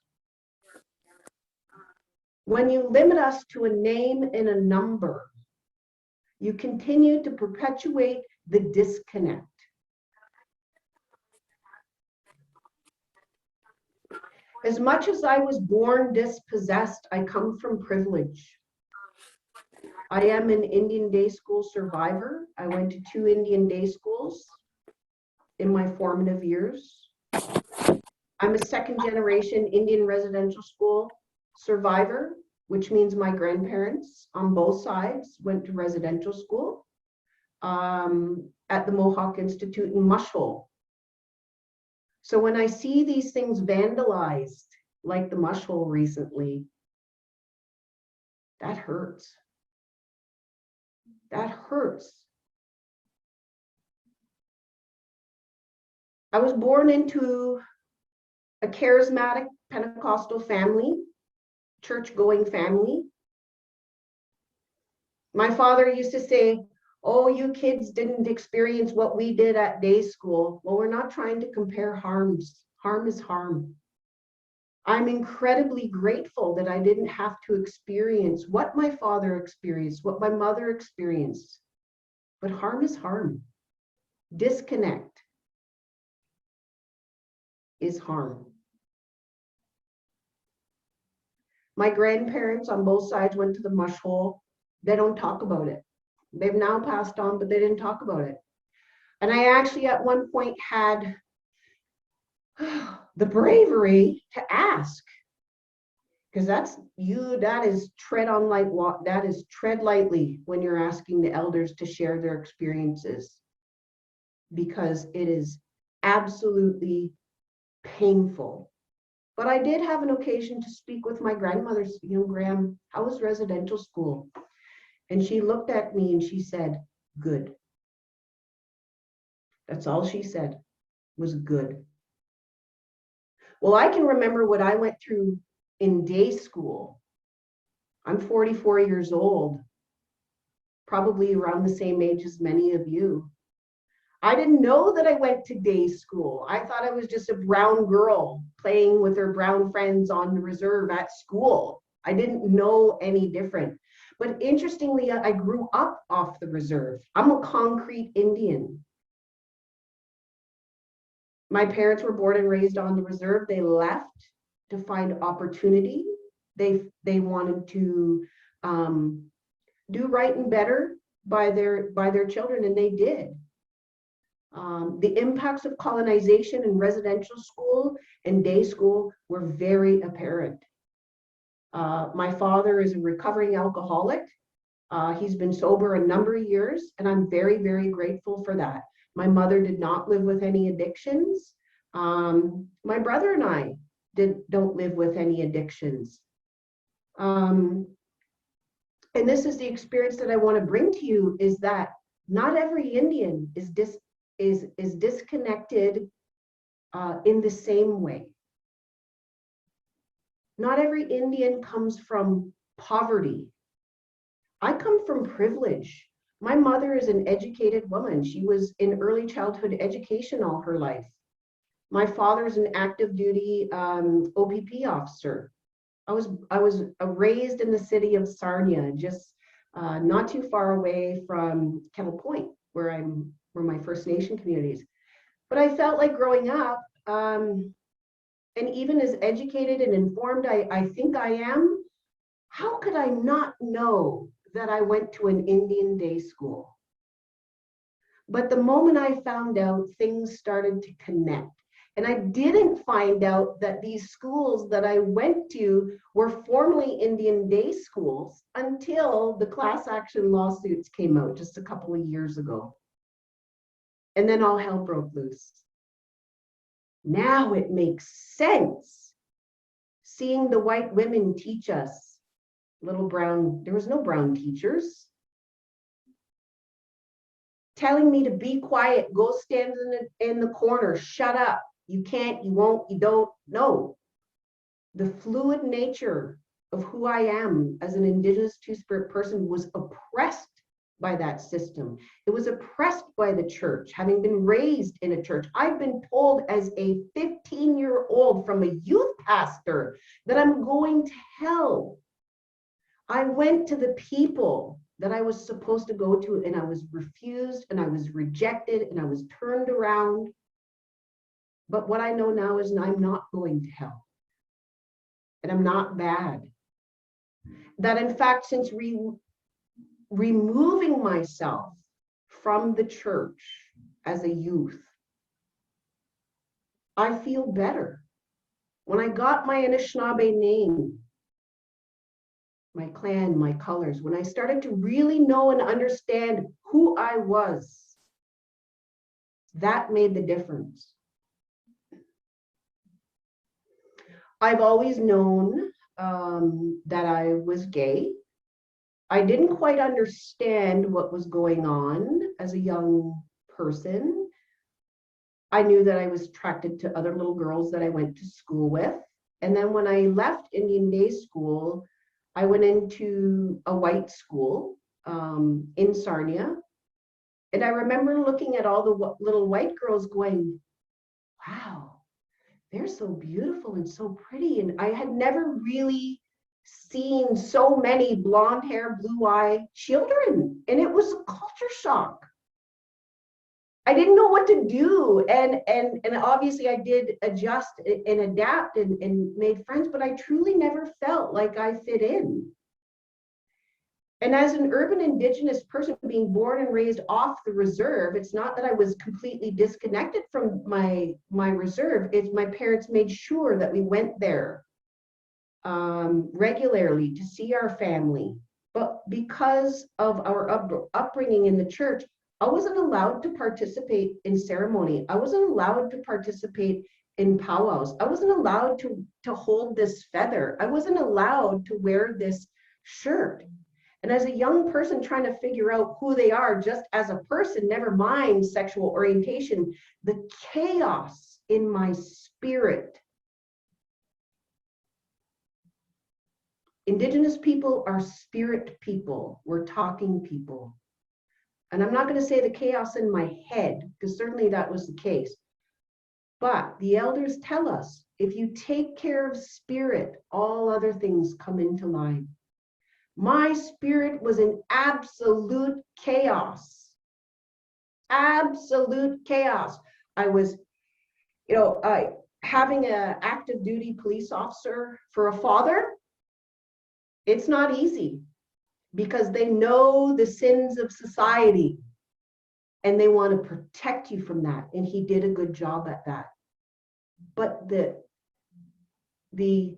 When you limit us to a name and a number, you continue to perpetuate the disconnect. As much as I was born dispossessed, I come from privilege. I am an Indian day school survivor. I went to 2 Indian day schools in my formative years. I'm a 2nd generation Indian residential school survivor, which means my grandparents on both sides went to residential school at the Mohawk Institute in Mushhole. So when I see these things vandalized, like the Mushhole recently, that hurts. That hurts. I was born into a charismatic Pentecostal family, church-going family. My father used to say, oh, you kids didn't experience what we did at day school. Well, we're not trying to compare harms. Harm is harm. I'm incredibly grateful that I didn't have to experience what my father experienced, what my mother experienced. But harm is harm. Disconnect is harm. My grandparents on both sides went to the Mushhole. They don't talk about it. They've now passed on, but they didn't talk about it. And I actually at one point had the bravery to ask, because that is tread on light, that is tread lightly when you're asking the elders to share their experiences, because it is absolutely painful But I did have an occasion to speak with my grandmother, Graham, how was residential school? And she looked at me and she said, good. That's all she said, was good. Well, I can remember what I went through in day school. I'm 44 years old, probably around the same age as many of you. I didn't know that I went to day school. I thought I was just a brown girl playing with her brown friends on the reserve at school. I didn't know any different. But interestingly, I grew up off the reserve. I'm a concrete Indian. My parents were born and raised on the reserve. They left to find opportunity. They wanted to do right and better by their children, and they did. The impacts of colonization in residential school and day school were very apparent. My father is a recovering alcoholic. He's been sober a number of years, and I'm very, very grateful for that. My mother did not live with any addictions. My brother and I don't live with any addictions. And this is the experience that I want to bring to you, is that not every Indian is disconnected in the same way. Not every Indian comes from poverty. I come from privilege. My mother is an educated woman. She was in early childhood education all her life. My father is an active duty OPP officer. I was raised in the city of Sarnia, just not too far away from Kettle Point, where my First Nation communities. But I felt like growing up, and even as educated and informed I think I am, how could I not know that I went to an Indian day school? But the moment I found out, things started to connect. And I didn't find out that these schools that I went to were formerly Indian day schools until the class action lawsuits came out just a couple of years ago. And then all hell broke loose. Now it makes sense. Seeing the white women teach us, there was no brown teachers. Telling me to be quiet, go stand in the corner, shut up. You can't, you won't, you don't. No. The fluid nature of who I am as an Indigenous Two-Spirit person was oppressed by that system. It was oppressed by the church, having been raised in a church. I've been told as a 15-year-old from a youth pastor that I'm going to hell. I went to the people that I was supposed to go to, and I was refused, and I was rejected, and I was turned around. But what I know now is I'm not going to hell. And I'm not bad. That in fact, since removing myself from the church as a youth, I feel better. When I got my Anishnaabe name, my clan, my colors, when I started to really know and understand who I was, that made the difference. I've always known that I was gay. I didn't quite understand what was going on as a young person. I knew that I was attracted to other little girls that I went to school with. And then when I left Indian day school, I went into a white school in Sarnia. And I remember looking at all the little white girls going, wow, they're so beautiful and so pretty. And I had never really seen so many blonde hair, blue eye children. And it was a culture shock. I didn't know what to do. And obviously I did adjust and adapt and made friends, but I truly never felt like I fit in. And as an urban Indigenous person being born and raised off the reserve, it's not that I was completely disconnected from my reserve. It's my parents made sure that we went there regularly to see our family. But because of our upbringing in the church, I wasn't allowed to participate in ceremony. I wasn't allowed to participate in powwows. I wasn't allowed to hold this feather. I wasn't allowed to wear this shirt. And as a young person trying to figure out who they are just as a person, never mind sexual orientation, the chaos in my spirit. Indigenous people are spirit people. We're talking people. And I'm not going to say the chaos in my head, because certainly that was the case. But the elders tell us, if you take care of spirit, all other things come into line. My spirit was in absolute chaos. Absolute chaos. I was, having an active duty police officer for a father, it's not easy because they know the sins of society and they want to protect you from that. And he did a good job at that. But the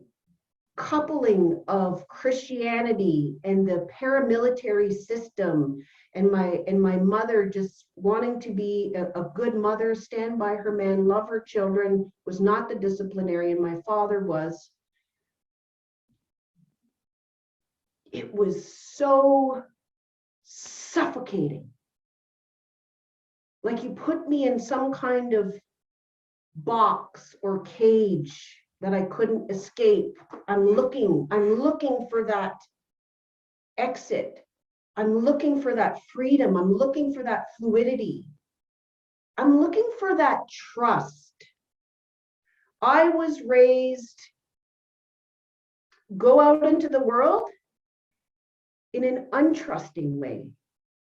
coupling of Christianity and the paramilitary system and my mother just wanting to be a good mother, stand by her man, love her children, was not the disciplinarian my father was. It was so suffocating. Like you put me in some kind of box or cage that I couldn't escape. I'm looking for that exit. I'm looking for that freedom. I'm looking for that fluidity. I'm looking for that trust. I was raised, go out into the world in an untrusting way.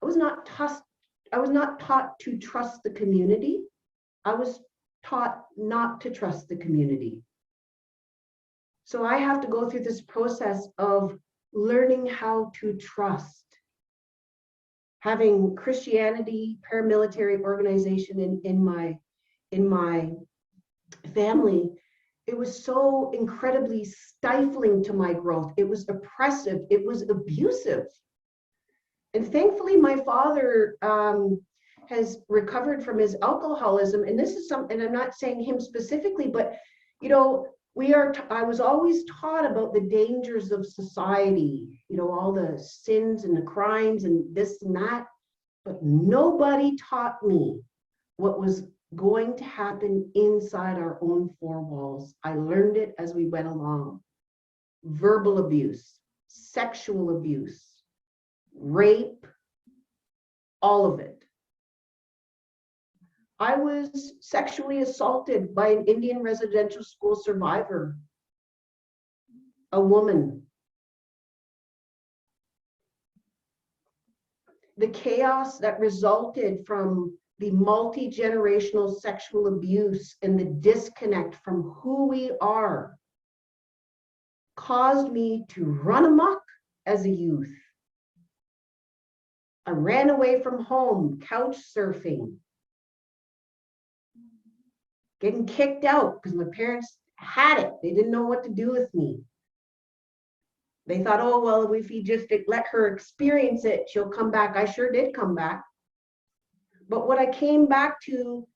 I was not taught to trust the community. I was taught not to trust the community. So I have to go through this process of learning how to trust. Having Christianity, paramilitary organization in my family, it was so incredibly stifling to my growth. It was oppressive. It was abusive. And thankfully, my father has recovered from his alcoholism. And this is something, I'm not saying him specifically, but I was always taught about the dangers of society, all the sins and the crimes and this and that, but nobody taught me what was going to happen inside our own four walls. I learned it as we went along. Verbal abuse, sexual abuse, rape, all of it. I was sexually assaulted by an Indian residential school survivor, a woman. The chaos that resulted from the multi-generational sexual abuse and the disconnect from who we are caused me to run amok as a youth. I ran away from home, couch surfing, getting kicked out because my parents had it. They didn't know what to do with me. They thought, oh, well, if you just let her experience it, she'll come back. I sure did come back. But what I came back to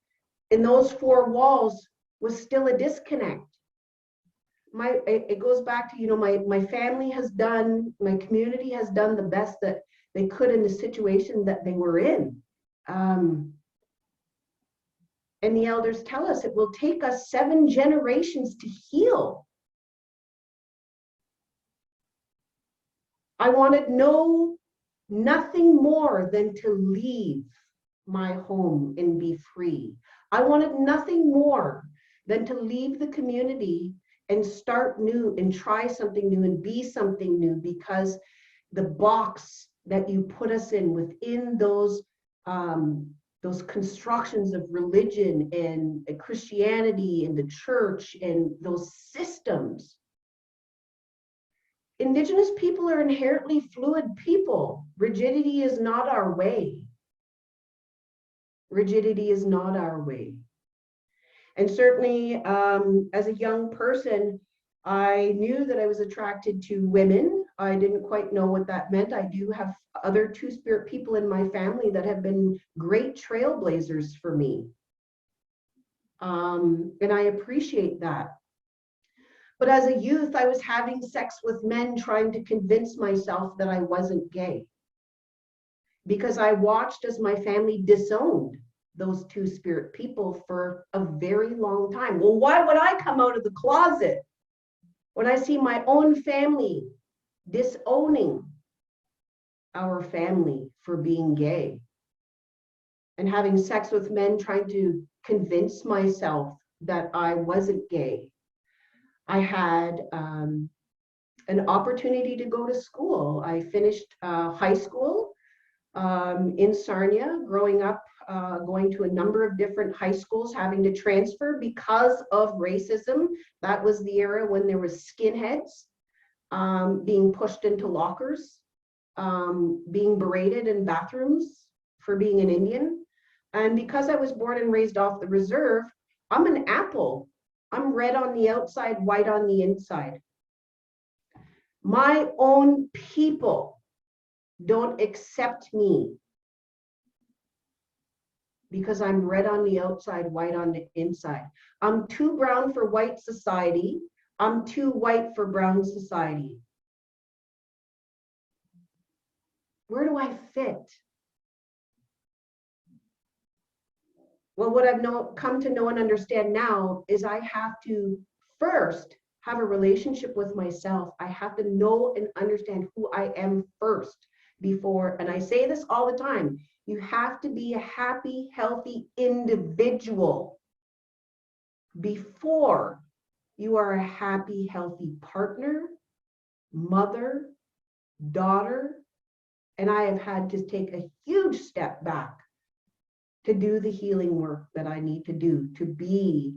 in those four walls was still a disconnect. It goes back to, my family has done, my community has done the best that they could in the situation that they were in. And the elders tell us it will take us 7 generations to heal. I wanted nothing more than to leave my home and be free. I wanted nothing more than to leave the community and start new and try something new and be something new, because the box that you put us in within those constructions of religion and Christianity and the church and those systems. Indigenous people are inherently fluid people. Rigidity is not our way. Rigidity is not our way. And certainly, as a young person, I knew that I was attracted to women. I didn't quite know what that meant. I do have other two-spirit people in my family that have been great trailblazers for me. And I appreciate that. But as a youth, I was having sex with men trying to convince myself that I wasn't gay, because I watched as my family disowned those two-spirit people for a very long time. Well, why would I come out of the closet when I see my own family disowning our family for being gay and having sex with men trying to convince myself that I wasn't gay? I had an opportunity to go to school. I finished high school in Sarnia, growing up, going to a number of different high schools, having to transfer because of racism. That was the era when there was skinheads being pushed into lockers, being berated in bathrooms for being an Indian. And because I was born and raised off the reserve, I'm an apple. I'm red on the outside, white on the inside. My own people don't accept me because I'm red on the outside, white on the inside. I'm too brown for white society. I'm too white for brown society. Where do I fit? Well, what I've come to know and understand now is I have to first have a relationship with myself. I have to know and understand who I am first before, and I say this all the time, you have to be a happy, healthy individual before you are a happy, healthy partner, mother, daughter. And I have had to take a huge step back to do the healing work that I need to do to be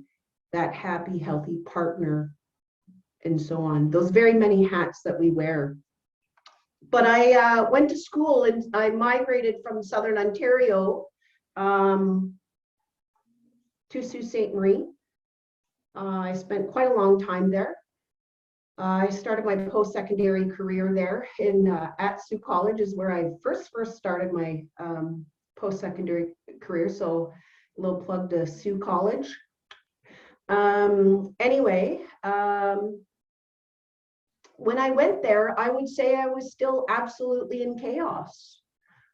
that happy, healthy partner, and so on. Those very many hats that we wear. But I went to school and I migrated from Southern Ontario to Sault Ste. Marie. I spent quite a long time there. I started my post-secondary career there at Sault College is where I first started my post-secondary career. So a little plug to Sault College. Anyway, when I went there, I would say I was still absolutely in chaos,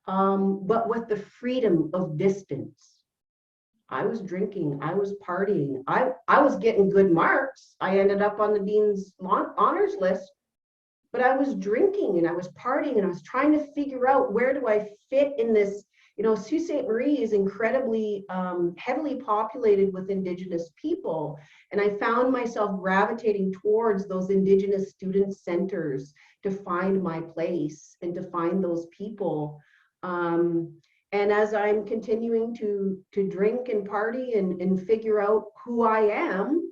but with the freedom of distance. I was drinking, I was partying, I was getting good marks. I ended up on the dean's honors list, but I was drinking and I was partying and I was trying to figure out, where do I fit in this? You know, Sault Ste. Marie is incredibly heavily populated with Indigenous people. And I found myself gravitating towards those Indigenous student centers to find my place and to find those people. And as I'm continuing to drink and party and figure out who I am,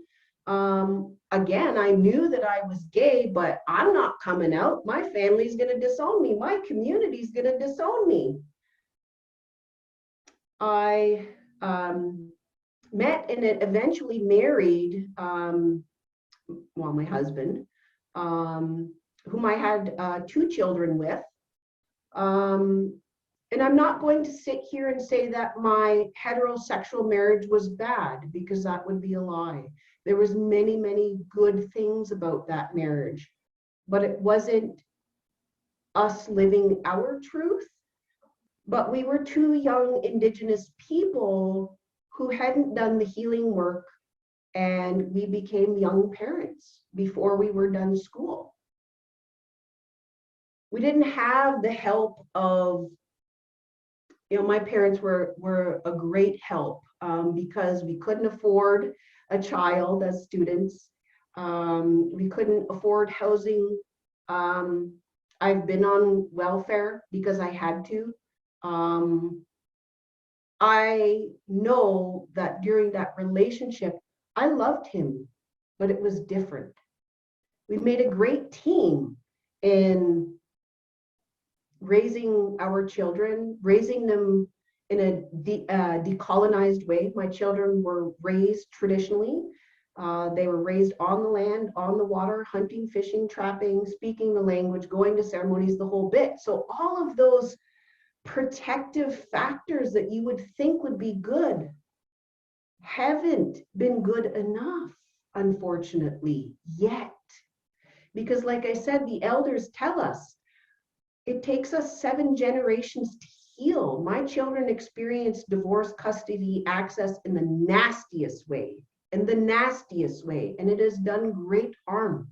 again, I knew that I was gay, but I'm not coming out. My family's going to disown me. My community's going to disown me. I met and eventually married, my husband, whom I had 2 children with. And I'm not going to sit here and say that my heterosexual marriage was bad, because that would be a lie. There was many, many good things about that marriage, but it wasn't us living our truth. But we were 2 young Indigenous people who hadn't done the healing work, and we became young parents before we were done school. We didn't have the help of, my parents were a great help because we couldn't afford a child as students. We couldn't afford housing. I've been on welfare because I had to. I know that during that relationship, I loved him, but it was different. We made a great team in raising our children, raising them in a decolonized way. My children were raised traditionally. They were raised on the land, on the water, hunting, fishing, trapping, speaking the language, going to ceremonies, the whole bit. So all of those protective factors that you would think would be good haven't been good enough, unfortunately, yet. Because like I said, the elders tell us it takes us 7 generations to heal. My children experienced divorce, custody, access in the nastiest way, and it has done great harm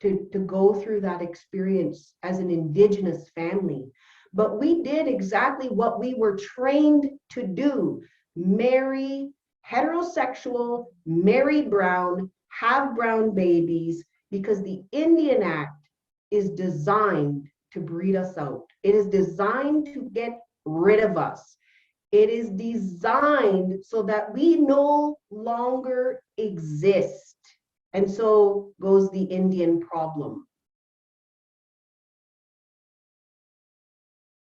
to go through that experience as an Indigenous family. But we did exactly what we were trained to do: marry heterosexual, marry brown, have brown babies, because the Indian Act is designed to breed us out. It is designed to get rid of us. It is designed so that we no longer exist. And so goes the Indian problem.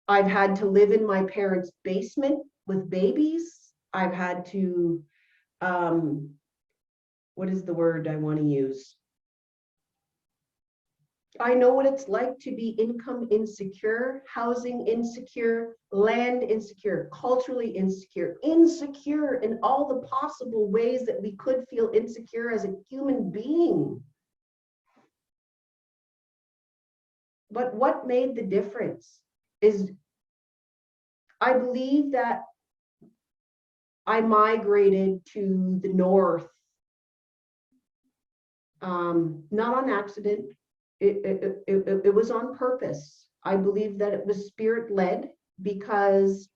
I've had to live in my parents' basement with babies. I've had to, what is the word I want to use? I know what it's like to be income insecure, housing insecure, land insecure, culturally insecure, insecure in all the possible ways that we could feel insecure as a human being. But what made the difference is, I believe that I migrated to the north, not on accident. It was on purpose. I believe that it was spirit-led, because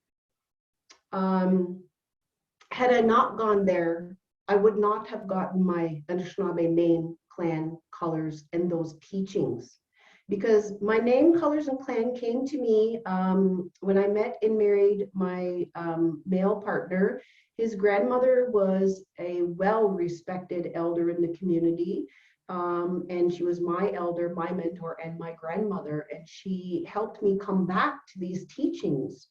had I not gone there, I would not have gotten my Anishnaabe name, clan, colors, and those teachings. Because my name, colors, and clan came to me when I met and married my male partner. His grandmother was a well-respected elder in the community. And she was my elder, my mentor, and my grandmother. And she helped me come back to these teachings.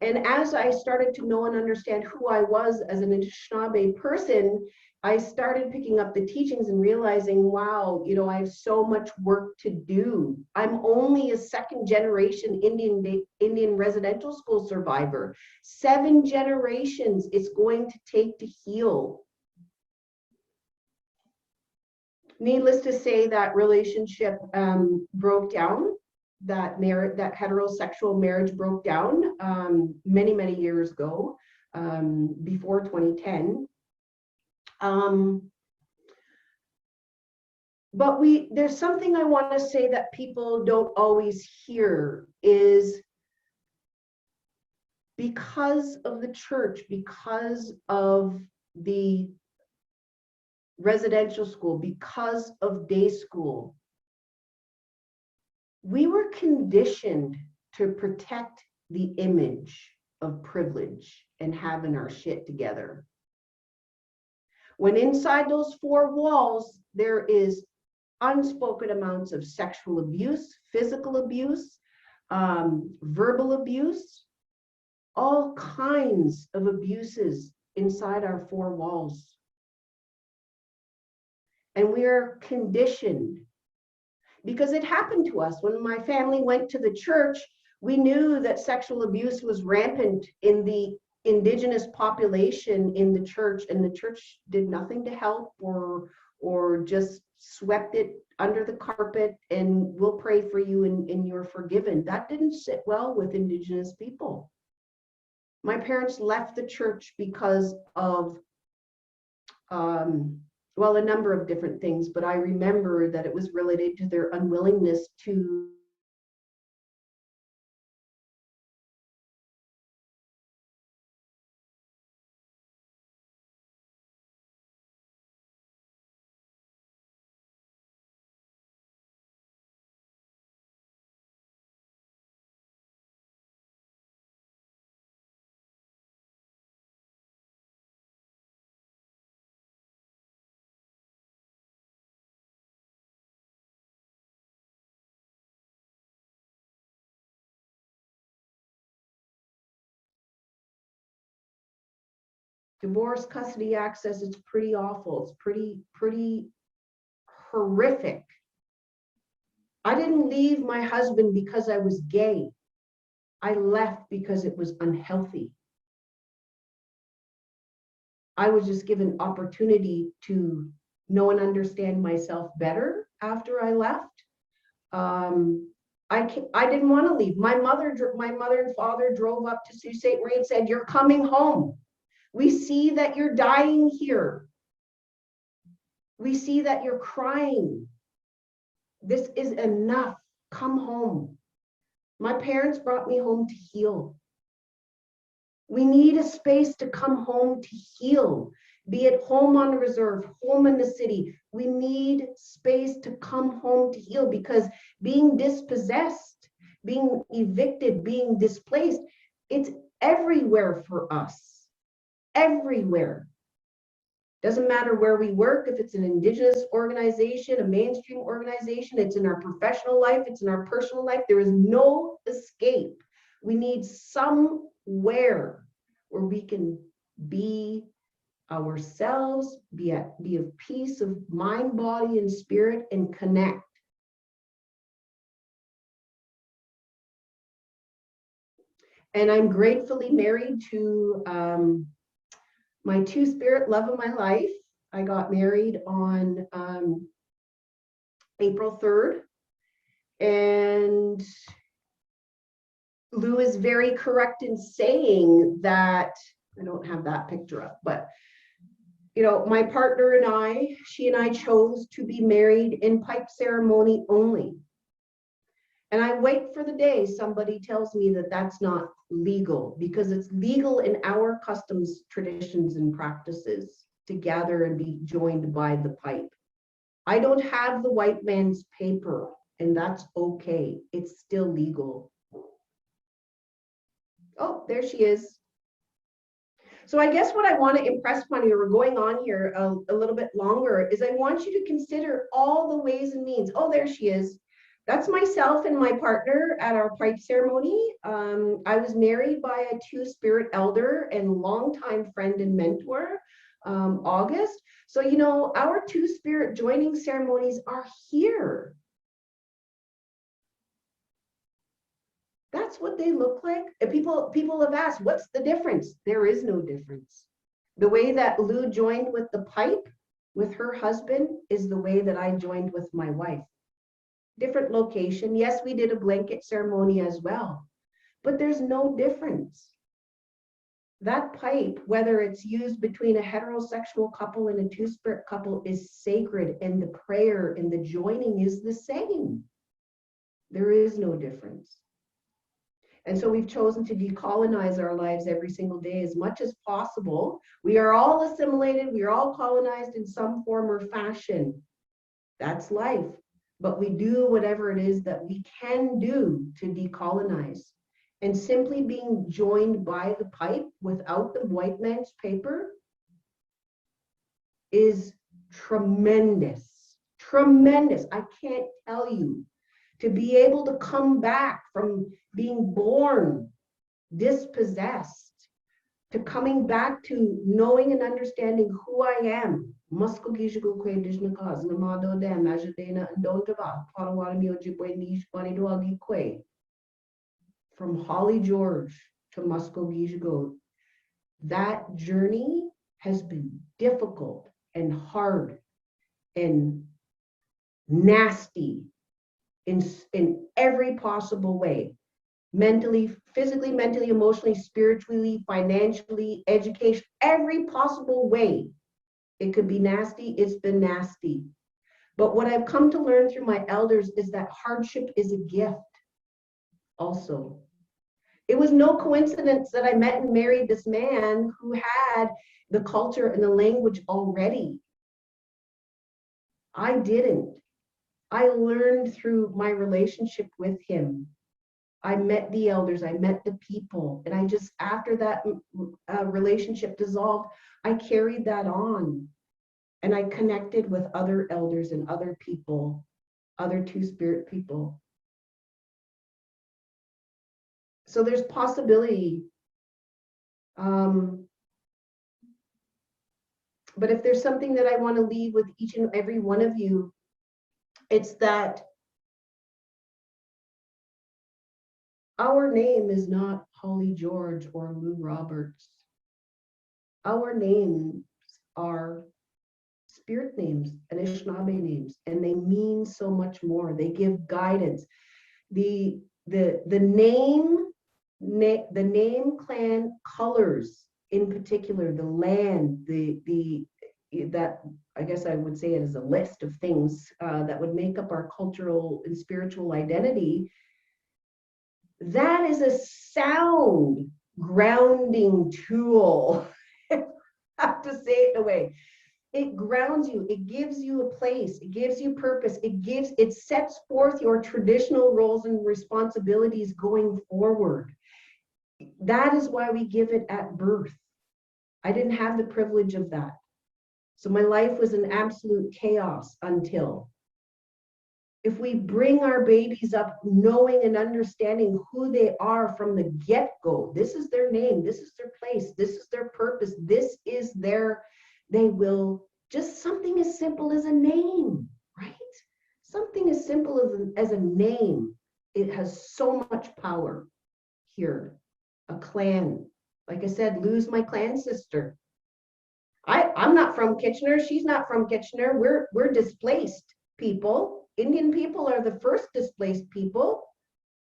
And as I started to know and understand who I was as an Anishnaabe person, I started picking up the teachings and realizing, wow, you know, I have so much work to do. I'm only a second generation Indian residential school survivor. 7 generations it's going to take to heal. Needless to say, that relationship broke down. That heterosexual marriage broke down many, many years ago, before 2010. But there's something I want to say that people don't always hear, is because of the church, because of the residential school, because of day school, we were conditioned to protect the image of privilege and having our shit together. When inside those 4 walls, there is unspoken amounts of sexual abuse, physical abuse, verbal abuse, all kinds of abuses inside our 4 walls. And we are conditioned, because it happened to us. When my family went to the church, we knew that sexual abuse was rampant in the Indigenous population in the church, and the church did nothing to help, or just swept it under the carpet and we'll pray for you and you're forgiven. That didn't sit well with Indigenous people. My parents left the church because of well, a number of different things, but I remember that it was related to their unwillingness to divorce, custody, access. It's pretty awful. It's pretty horrific. I didn't leave my husband because I was gay. I left because it was unhealthy. I was just given opportunity to know and understand myself better after I left. I didn't want to leave. My mother and father drove up to Sault Ste. Marie and said, "You're coming home. We see that you're dying here. We see that you're crying. This is enough. Come home." My parents brought me home to heal. We need a space to come home to heal, be it home on the reserve, home in the city. We need space to come home to heal, because being dispossessed, being evicted, being displaced, it's everywhere for us, everywhere. Doesn't matter where we work, if it's an Indigenous organization, a mainstream organization, it's in our professional life, it's in our personal life. There is no escape. We need somewhere where we can be ourselves, be of peace of mind, body, and spirit, and connect. And I'm gratefully married to my two-spirit love of my life. I got married on April 3rd. And Lou is very correct in saying that, I don't have that picture up, but you know, my partner and she and I chose to be married in pipe ceremony only. And I wait for the day somebody tells me that that's not legal, because it's legal in our customs, traditions, and practices to gather and be joined by the pipe. I don't have the white man's paper, and that's okay. It's still legal. Oh, there she is. So I guess what I want to impress upon you, we're going on here a little bit longer, is I want you to consider all the ways and means. Oh, there she is. That's myself and my partner at our pipe ceremony. I was married by a two-spirit elder and longtime friend and mentor, August. So, you know, our two-spirit joining ceremonies are here. That's what they look like. And people have asked, what's the difference? There is no difference. The way that Lou joined with the pipe with her husband is the way that I joined with my wife. Different location. Yes, we did a blanket ceremony as well, but there's no difference. That pipe, whether it's used between a heterosexual couple and a two-spirit couple, is sacred, and the prayer and the joining is the same. There is no difference. And so we've chosen to decolonize our lives every single day as much as possible. We are all assimilated. We are all colonized in some form or fashion. That's life. But we do whatever it is that we can do to decolonize. And simply being joined by the pipe without the white man's paper is tremendous. Tremendous. I can't tell you. To be able to come back from being born dispossessed, to coming back to knowing and understanding who I am. From Hollee George to Muskogeeshigo, that journey has been difficult and hard and nasty in every possible way. Mentally, physically, mentally, emotionally, spiritually, financially, education, every possible way. It could be nasty, it's been nasty. But what I've come to learn through my elders is that hardship is a gift also. It was no coincidence that I met and married this man who had the culture and the language already. I didn't. I learned through my relationship with him. I met the elders, I met the people, and I just, after that relationship dissolved, I carried that on, and I connected with other elders and other people, other two-spirit people. So there's possibility. But if there's something that I want to leave with each and every one of you, it's that our name is not Hollee George or Lou Roberts. Our names are spirit names, Anishnaabe names, and they mean so much more. They give guidance. The name clan colors, in particular, the land, that I guess I would say it is a list of things that would make up our cultural and spiritual identity. That is a sound grounding tool. I have to say it in a way. It grounds you, it gives you a place, it gives you purpose, it sets forth your traditional roles and responsibilities going forward. That is why we give it at birth. I didn't have the privilege of that. So my life was an absolute chaos until. If we bring our babies up knowing and understanding who they are from the get-go, this is their name, this is their place, this is their purpose, this is their, they will, just something as simple as a name, right? Something as simple as a name, it has so much power here. A clan, like I said, lose my clan sister. I'm not from Kitchener, she's not from Kitchener, we're displaced people. Indian people are the first displaced people.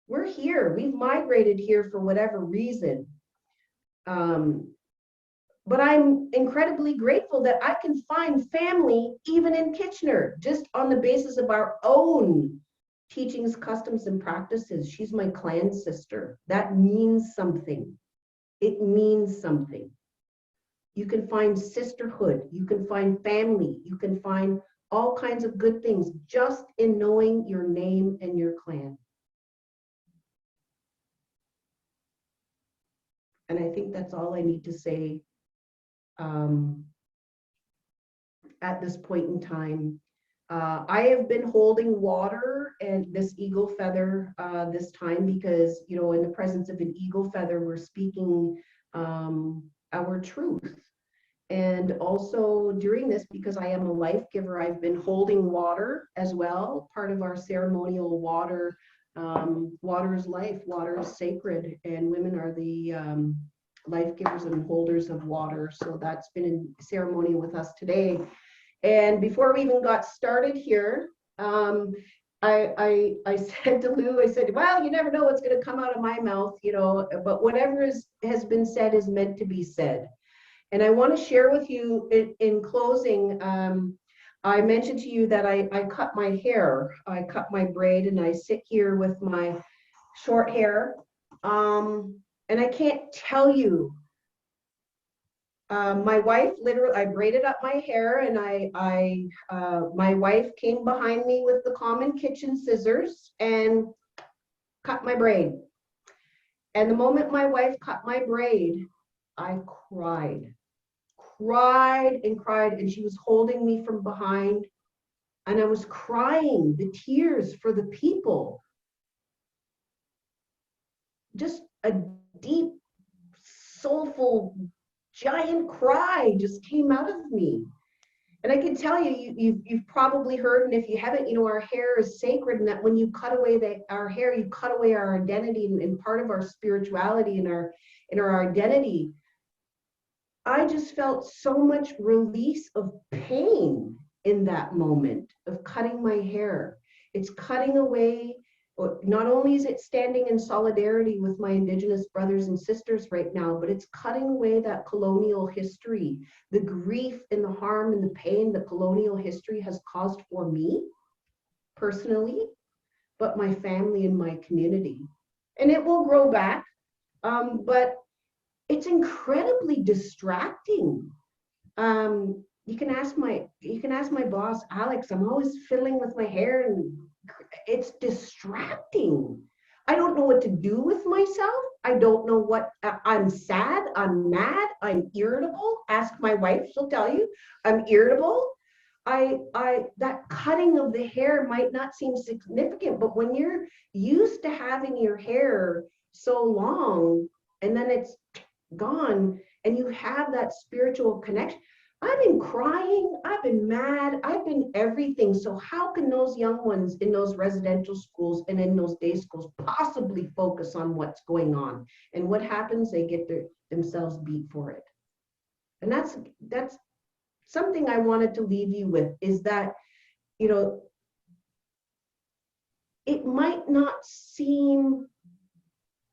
We're here, we've migrated here for whatever reason. But I'm incredibly grateful that I can find family even in Kitchener, just on the basis of our own teachings, customs, and practices. She's my clan sister. That means something. It means something. You can find sisterhood, you can find family, you can find all kinds of good things just in knowing your name and your clan. And I think that's all I need to say at this point in time. I have been holding water and this eagle feather this time because, you know, in the presence of an eagle feather, we're speaking our truth. And also during this, because I am a life giver, I've been holding water as well. Part of our ceremonial water, water is life, water is sacred, and women are the life givers and holders of water. So that's been in ceremony with us today. And before we even got started here, I said to Lou, I said, well, you never know what's going to come out of my mouth, you know, but whatever has been said is meant to be said. And I want to share with you in closing, I mentioned to you that I cut my hair, I cut my braid, and I sit here with my short hair. And I can't tell you, my wife literally, I braided up my hair, and my wife came behind me with the common kitchen scissors and cut my braid. And the moment my wife cut my braid, I cried and cried, and she was holding me from behind, and I was crying the tears for the people. Just a deep, soulful, giant cry just came out of me. And I can tell you, you've probably heard, and if you haven't, you know, our hair is sacred, and that when you cut away our hair, you cut away our identity and part of our spirituality and our identity. I just felt so much release of pain in that moment of cutting my hair. It's cutting away, not only is it standing in solidarity with my Indigenous brothers and sisters right now, but it's cutting away that colonial history, the grief and the harm and the pain that colonial history has caused for me personally, but my family and my community. And it will grow back, but it's incredibly distracting. You can ask my boss, Alex. I'm always fiddling with my hair, and it's distracting. I don't know what to do with myself. I don't know what, I'm sad, I'm mad, I'm irritable. Ask my wife, she'll tell you, I'm irritable. That cutting of the hair might not seem significant, but when you're used to having your hair so long and then it's gone and you have that spiritual connection, I've been crying, I've been mad, I've been everything. So how can those young ones in those residential schools and in those day schools possibly focus on what's going on? And what happens? They get themselves beat for it. And that's something I wanted to leave you with, is that, you know, it might not seem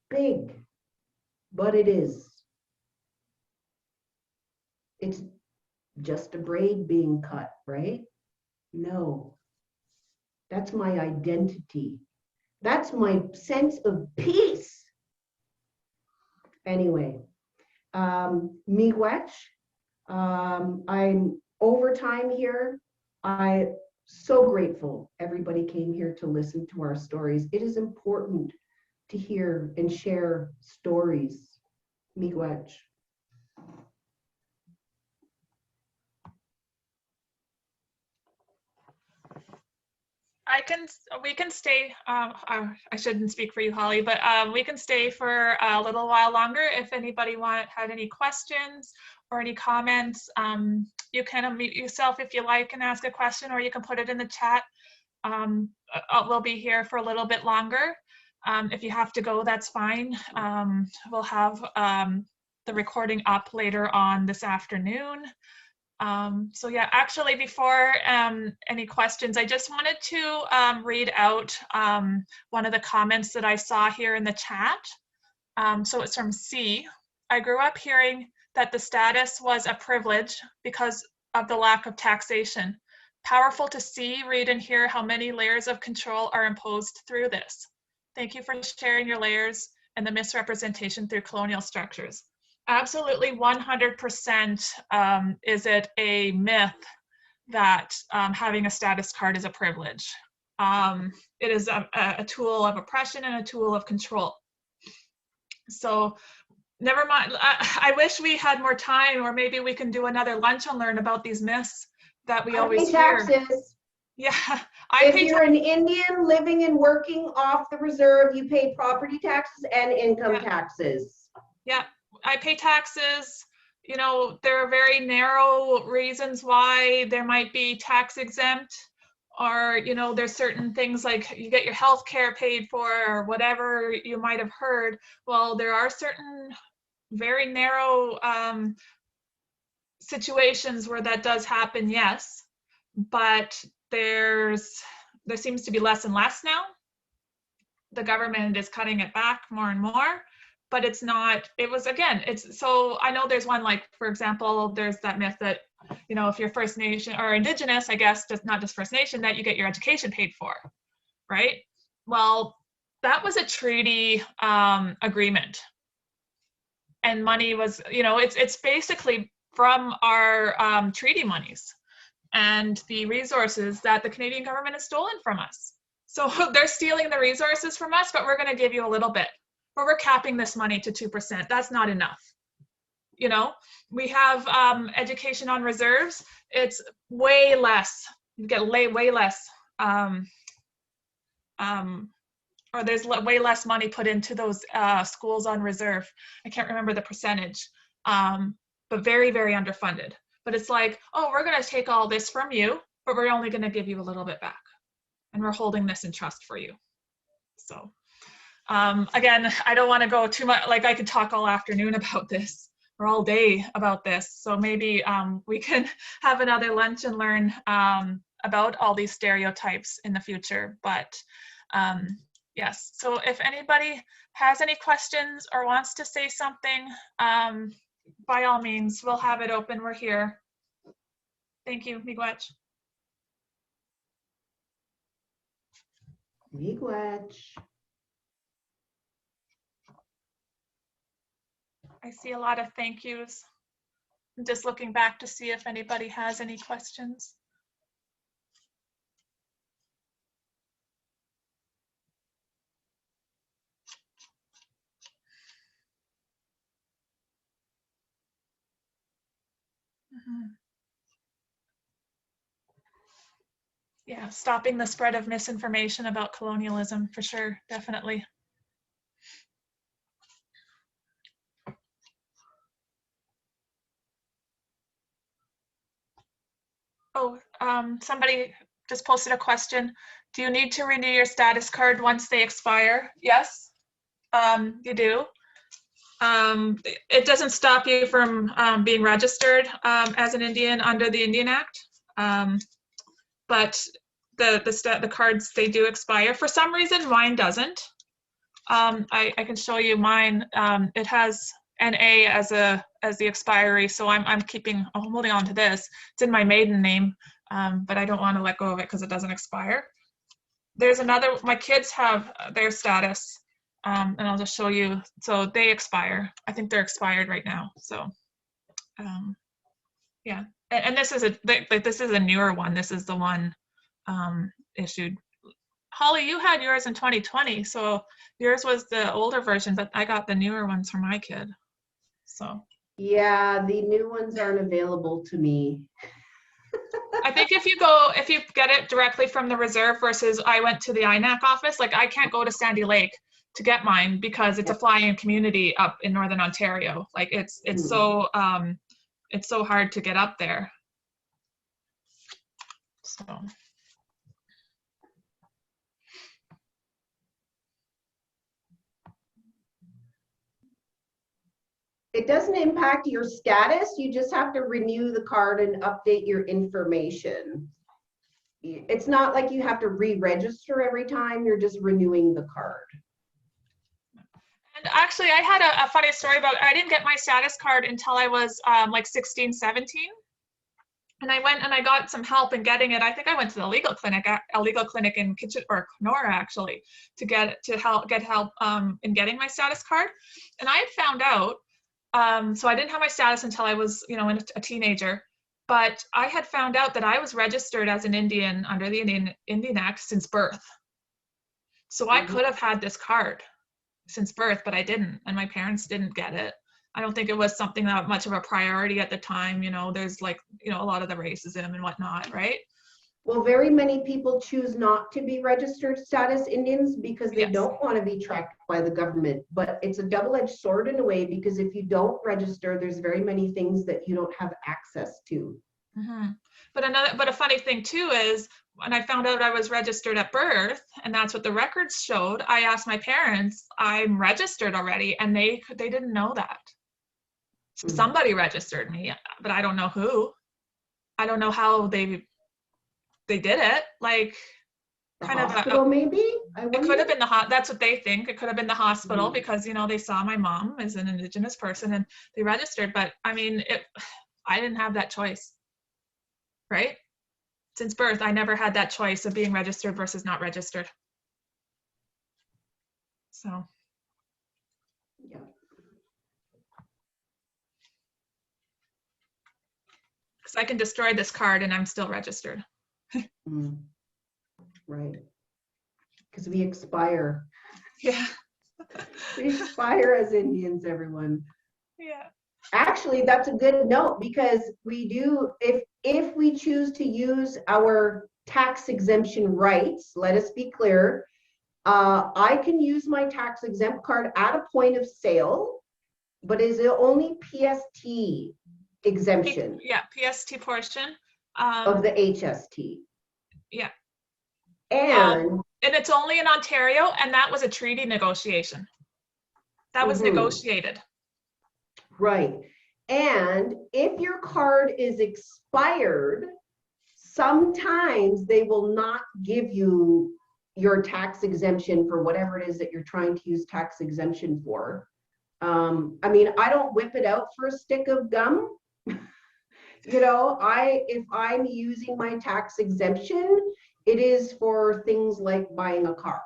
big, but it is. It's just a braid being cut, right? No, that's my identity. That's my sense of peace. Anyway, miigwech. I'm over time here. I'm so grateful everybody came here to listen to our stories. It is important to hear and share stories. Miigwech. We can stay, I shouldn't speak for you, Holly, but we can stay for a little while longer. If anybody had any questions or any comments, you can unmute yourself if you like and ask a question, or you can put it in the chat. We'll be here for a little bit longer. If you have to go, that's fine. We'll have the recording up later on this afternoon. So yeah, actually, before any questions, I just wanted to read out one of the comments that I saw here in the chat. So it's from C. I grew up hearing that the status was a privilege because of the lack of taxation. Powerful to see, read, and hear how many layers of control are imposed through this. Thank you for sharing your layers and the misrepresentation through colonial structures. Absolutely 100% is it a myth that having a status card is a privilege. It is a tool of oppression and a tool of control. So never mind, I wish we had more time, or maybe we can do another lunch and learn about these myths that we always hear. Taxes. Yeah, if you're an Indian living and working off the reserve, you pay property taxes and income taxes. Yeah, I pay taxes. You know, there are very narrow reasons why there might be tax exempt, or, you know, there's certain things like you get your health care paid for, or whatever you might have heard. Well, there are certain very narrow situations where that does happen, yes, but there seems to be less and less now. The government is cutting it back more and more, but it's not, it was, again, it's, so I know there's one, like, for example, there's that myth that, you know, if you're First Nation or Indigenous, I guess, just not just First Nation, that you get your education paid for, right? Well, that was a treaty agreement. And money was, you know, it's basically from our treaty monies and the resources that the Canadian government has stolen from us. So they're stealing the resources from us, but we're going to give you a little bit. Or we're capping this money to 2%. That's not enough. You know, we have education on reserves. It's way less. You get way less. Or there's way less money put into those schools on reserve. I can't remember the percentage, but very, very underfunded. But it's like, oh, we're going to take all this from you, but we're only going to give you a little bit back. And we're holding this in trust for you. So again, I don't want to go too much, like I could talk all afternoon about this or all day about this. So maybe we can have another lunch and learn about all these stereotypes in the future. But yes, so if anybody has any questions or wants to say something, by all means, we'll have it open. We're here. Thank you, miigwech. Miigwech. I see a lot of thank yous. I'm just looking back to see if anybody has any questions. Yeah, stopping the spread of misinformation about colonialism, for sure, definitely. Oh, somebody just posted a question. Do you need to renew your status card once they expire? Yes, you do. It doesn't stop you from being registered as an Indian under the Indian Act, but the cards, they do expire. For some reason, mine doesn't. I can show you mine. It has NA as the expiry, so I'm holding on to this. It's in my maiden name, but I don't want to let go of it because it doesn't expire. There's another. My kids have their status. And I'll just show you. So they expire. I think they're expired right now. So, yeah. And this is a newer one. This is the one issued. Hollee, you had yours in 2020. So yours was the older version, but I got the newer ones for my kid. So. Yeah, the new ones aren't available to me. I think if you get it directly from the reserve versus I went to the INAC office, like I can't go to Sandy Lake to get mine because it's a fly-in community up in Northern Ontario. Like it's so hard to get up there. So. It doesn't impact your status. You just have to renew the card and update your information. It's not like you have to re-register every time. You're just renewing the card. And actually, I had a funny story about, I didn't get my status card until I was like 16, 17. And I went and I got some help in getting it. I think I went to the legal clinic in Kenora actually, to get help in getting my status card. And I had found out, so I didn't have my status until I was, a teenager. But I had found out that I was registered as an Indian under the Indian Act since birth. So I could have had this card since birth, but I didn't, and my parents didn't get it. I don't think it was something that much of a priority at the time. There's like, a lot of the racism and whatnot, right? Well, very many people choose not to be registered status Indians because they don't want to be tracked by the government. But it's a double-edged sword in a way, because if you don't register, there's very many things that you don't have access to. Mm-hmm. But a funny thing too is, when I found out I was registered at birth, and that's what the records showed, I asked my parents, I'm registered already, and they didn't know that. So somebody registered me, but I don't know who. I don't know how they did it. Like, the kind hospital, maybe? It could have been that's what they think. It could have been the hospital because, they saw my mom as an Indigenous person and they registered. But I mean, I didn't have that choice, right? Since birth, I never had that choice of being registered versus not registered. So. Yeah. Because I can destroy this card and I'm still registered. Right. Because we expire. Yeah. We expire as Indians, everyone. Yeah. Actually, that's a good note, because we do, if we choose to use our tax exemption rights, let us be clear, I can use my tax exempt card at a point of sale, but is it only PST exemption? Yeah, PST portion. Of the HST. Yeah. And it's only in Ontario, and that was a treaty negotiation. That was negotiated. Right. And if your card is expired, sometimes they will not give you your tax exemption for whatever it is that you're trying to use tax exemption for. I mean, I don't whip it out for a stick of gum. If I'm using my tax exemption, it is for things like buying a car.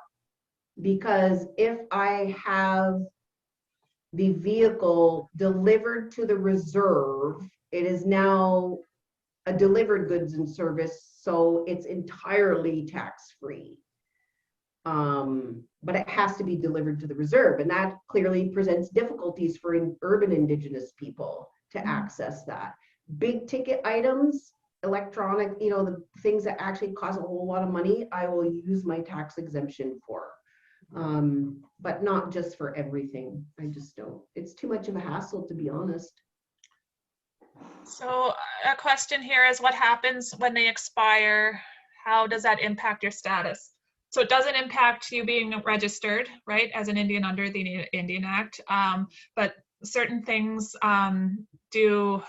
Because if I have the vehicle delivered to the reserve, it is now a delivered goods and service, so it's entirely tax-free. But it has to be delivered to the reserve, and that clearly presents difficulties for urban Indigenous people to access that. Big ticket items, electronic, the things that actually cost a whole lot of money, I will use my tax exemption for. But not just for everything. I just don't. It's too much of a hassle, to be honest. So a question here is, what happens when they expire? How does that impact your status? So it doesn't impact you being registered, right, as an Indian under the Indian Act, but certain things you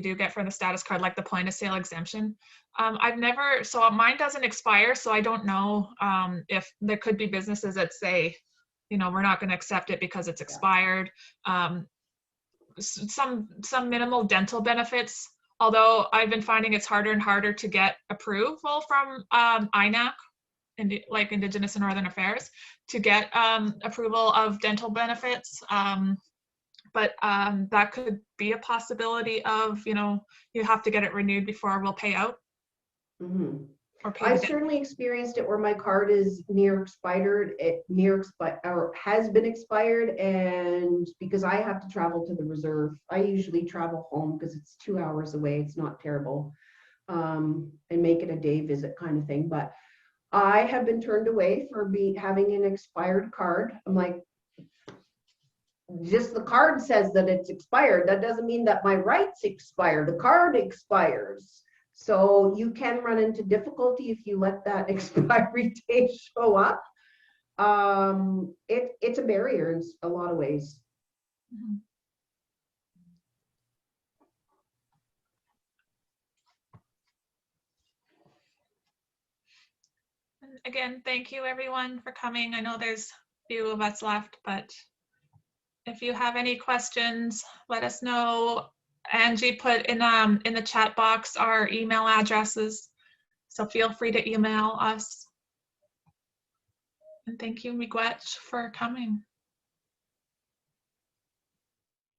do get for the status card, like the point of sale exemption. So mine doesn't expire, so I don't know if there could be businesses that say, we're not going to accept it because it's expired. Some minimal dental benefits, although I've been finding it's harder and harder to get approval from INAC, like Indigenous and Northern Affairs, to get approval of dental benefits. But that could be a possibility of, you have to get it renewed before we'll pay out. Mm-hmm. Or pay I've certainly experienced it where my card is or has been expired, and because I have to travel to the reserve, I usually travel home because it's 2 hours away. It's not terrible, and make it a day visit kind of thing. But I have been turned away for having an expired card. I'm like, just the card says that it's expired. That doesn't mean that my rights expire. The card expires. So you can run into difficulty if you let that expiry date show up. It's a barrier in a lot of ways. Mm-hmm. Again, thank you everyone for coming. I know there's a few of us left, but if you have any questions, let us know. Angie put in the chat box our email addresses, so feel free to email us. And thank you, Miigwech, for coming.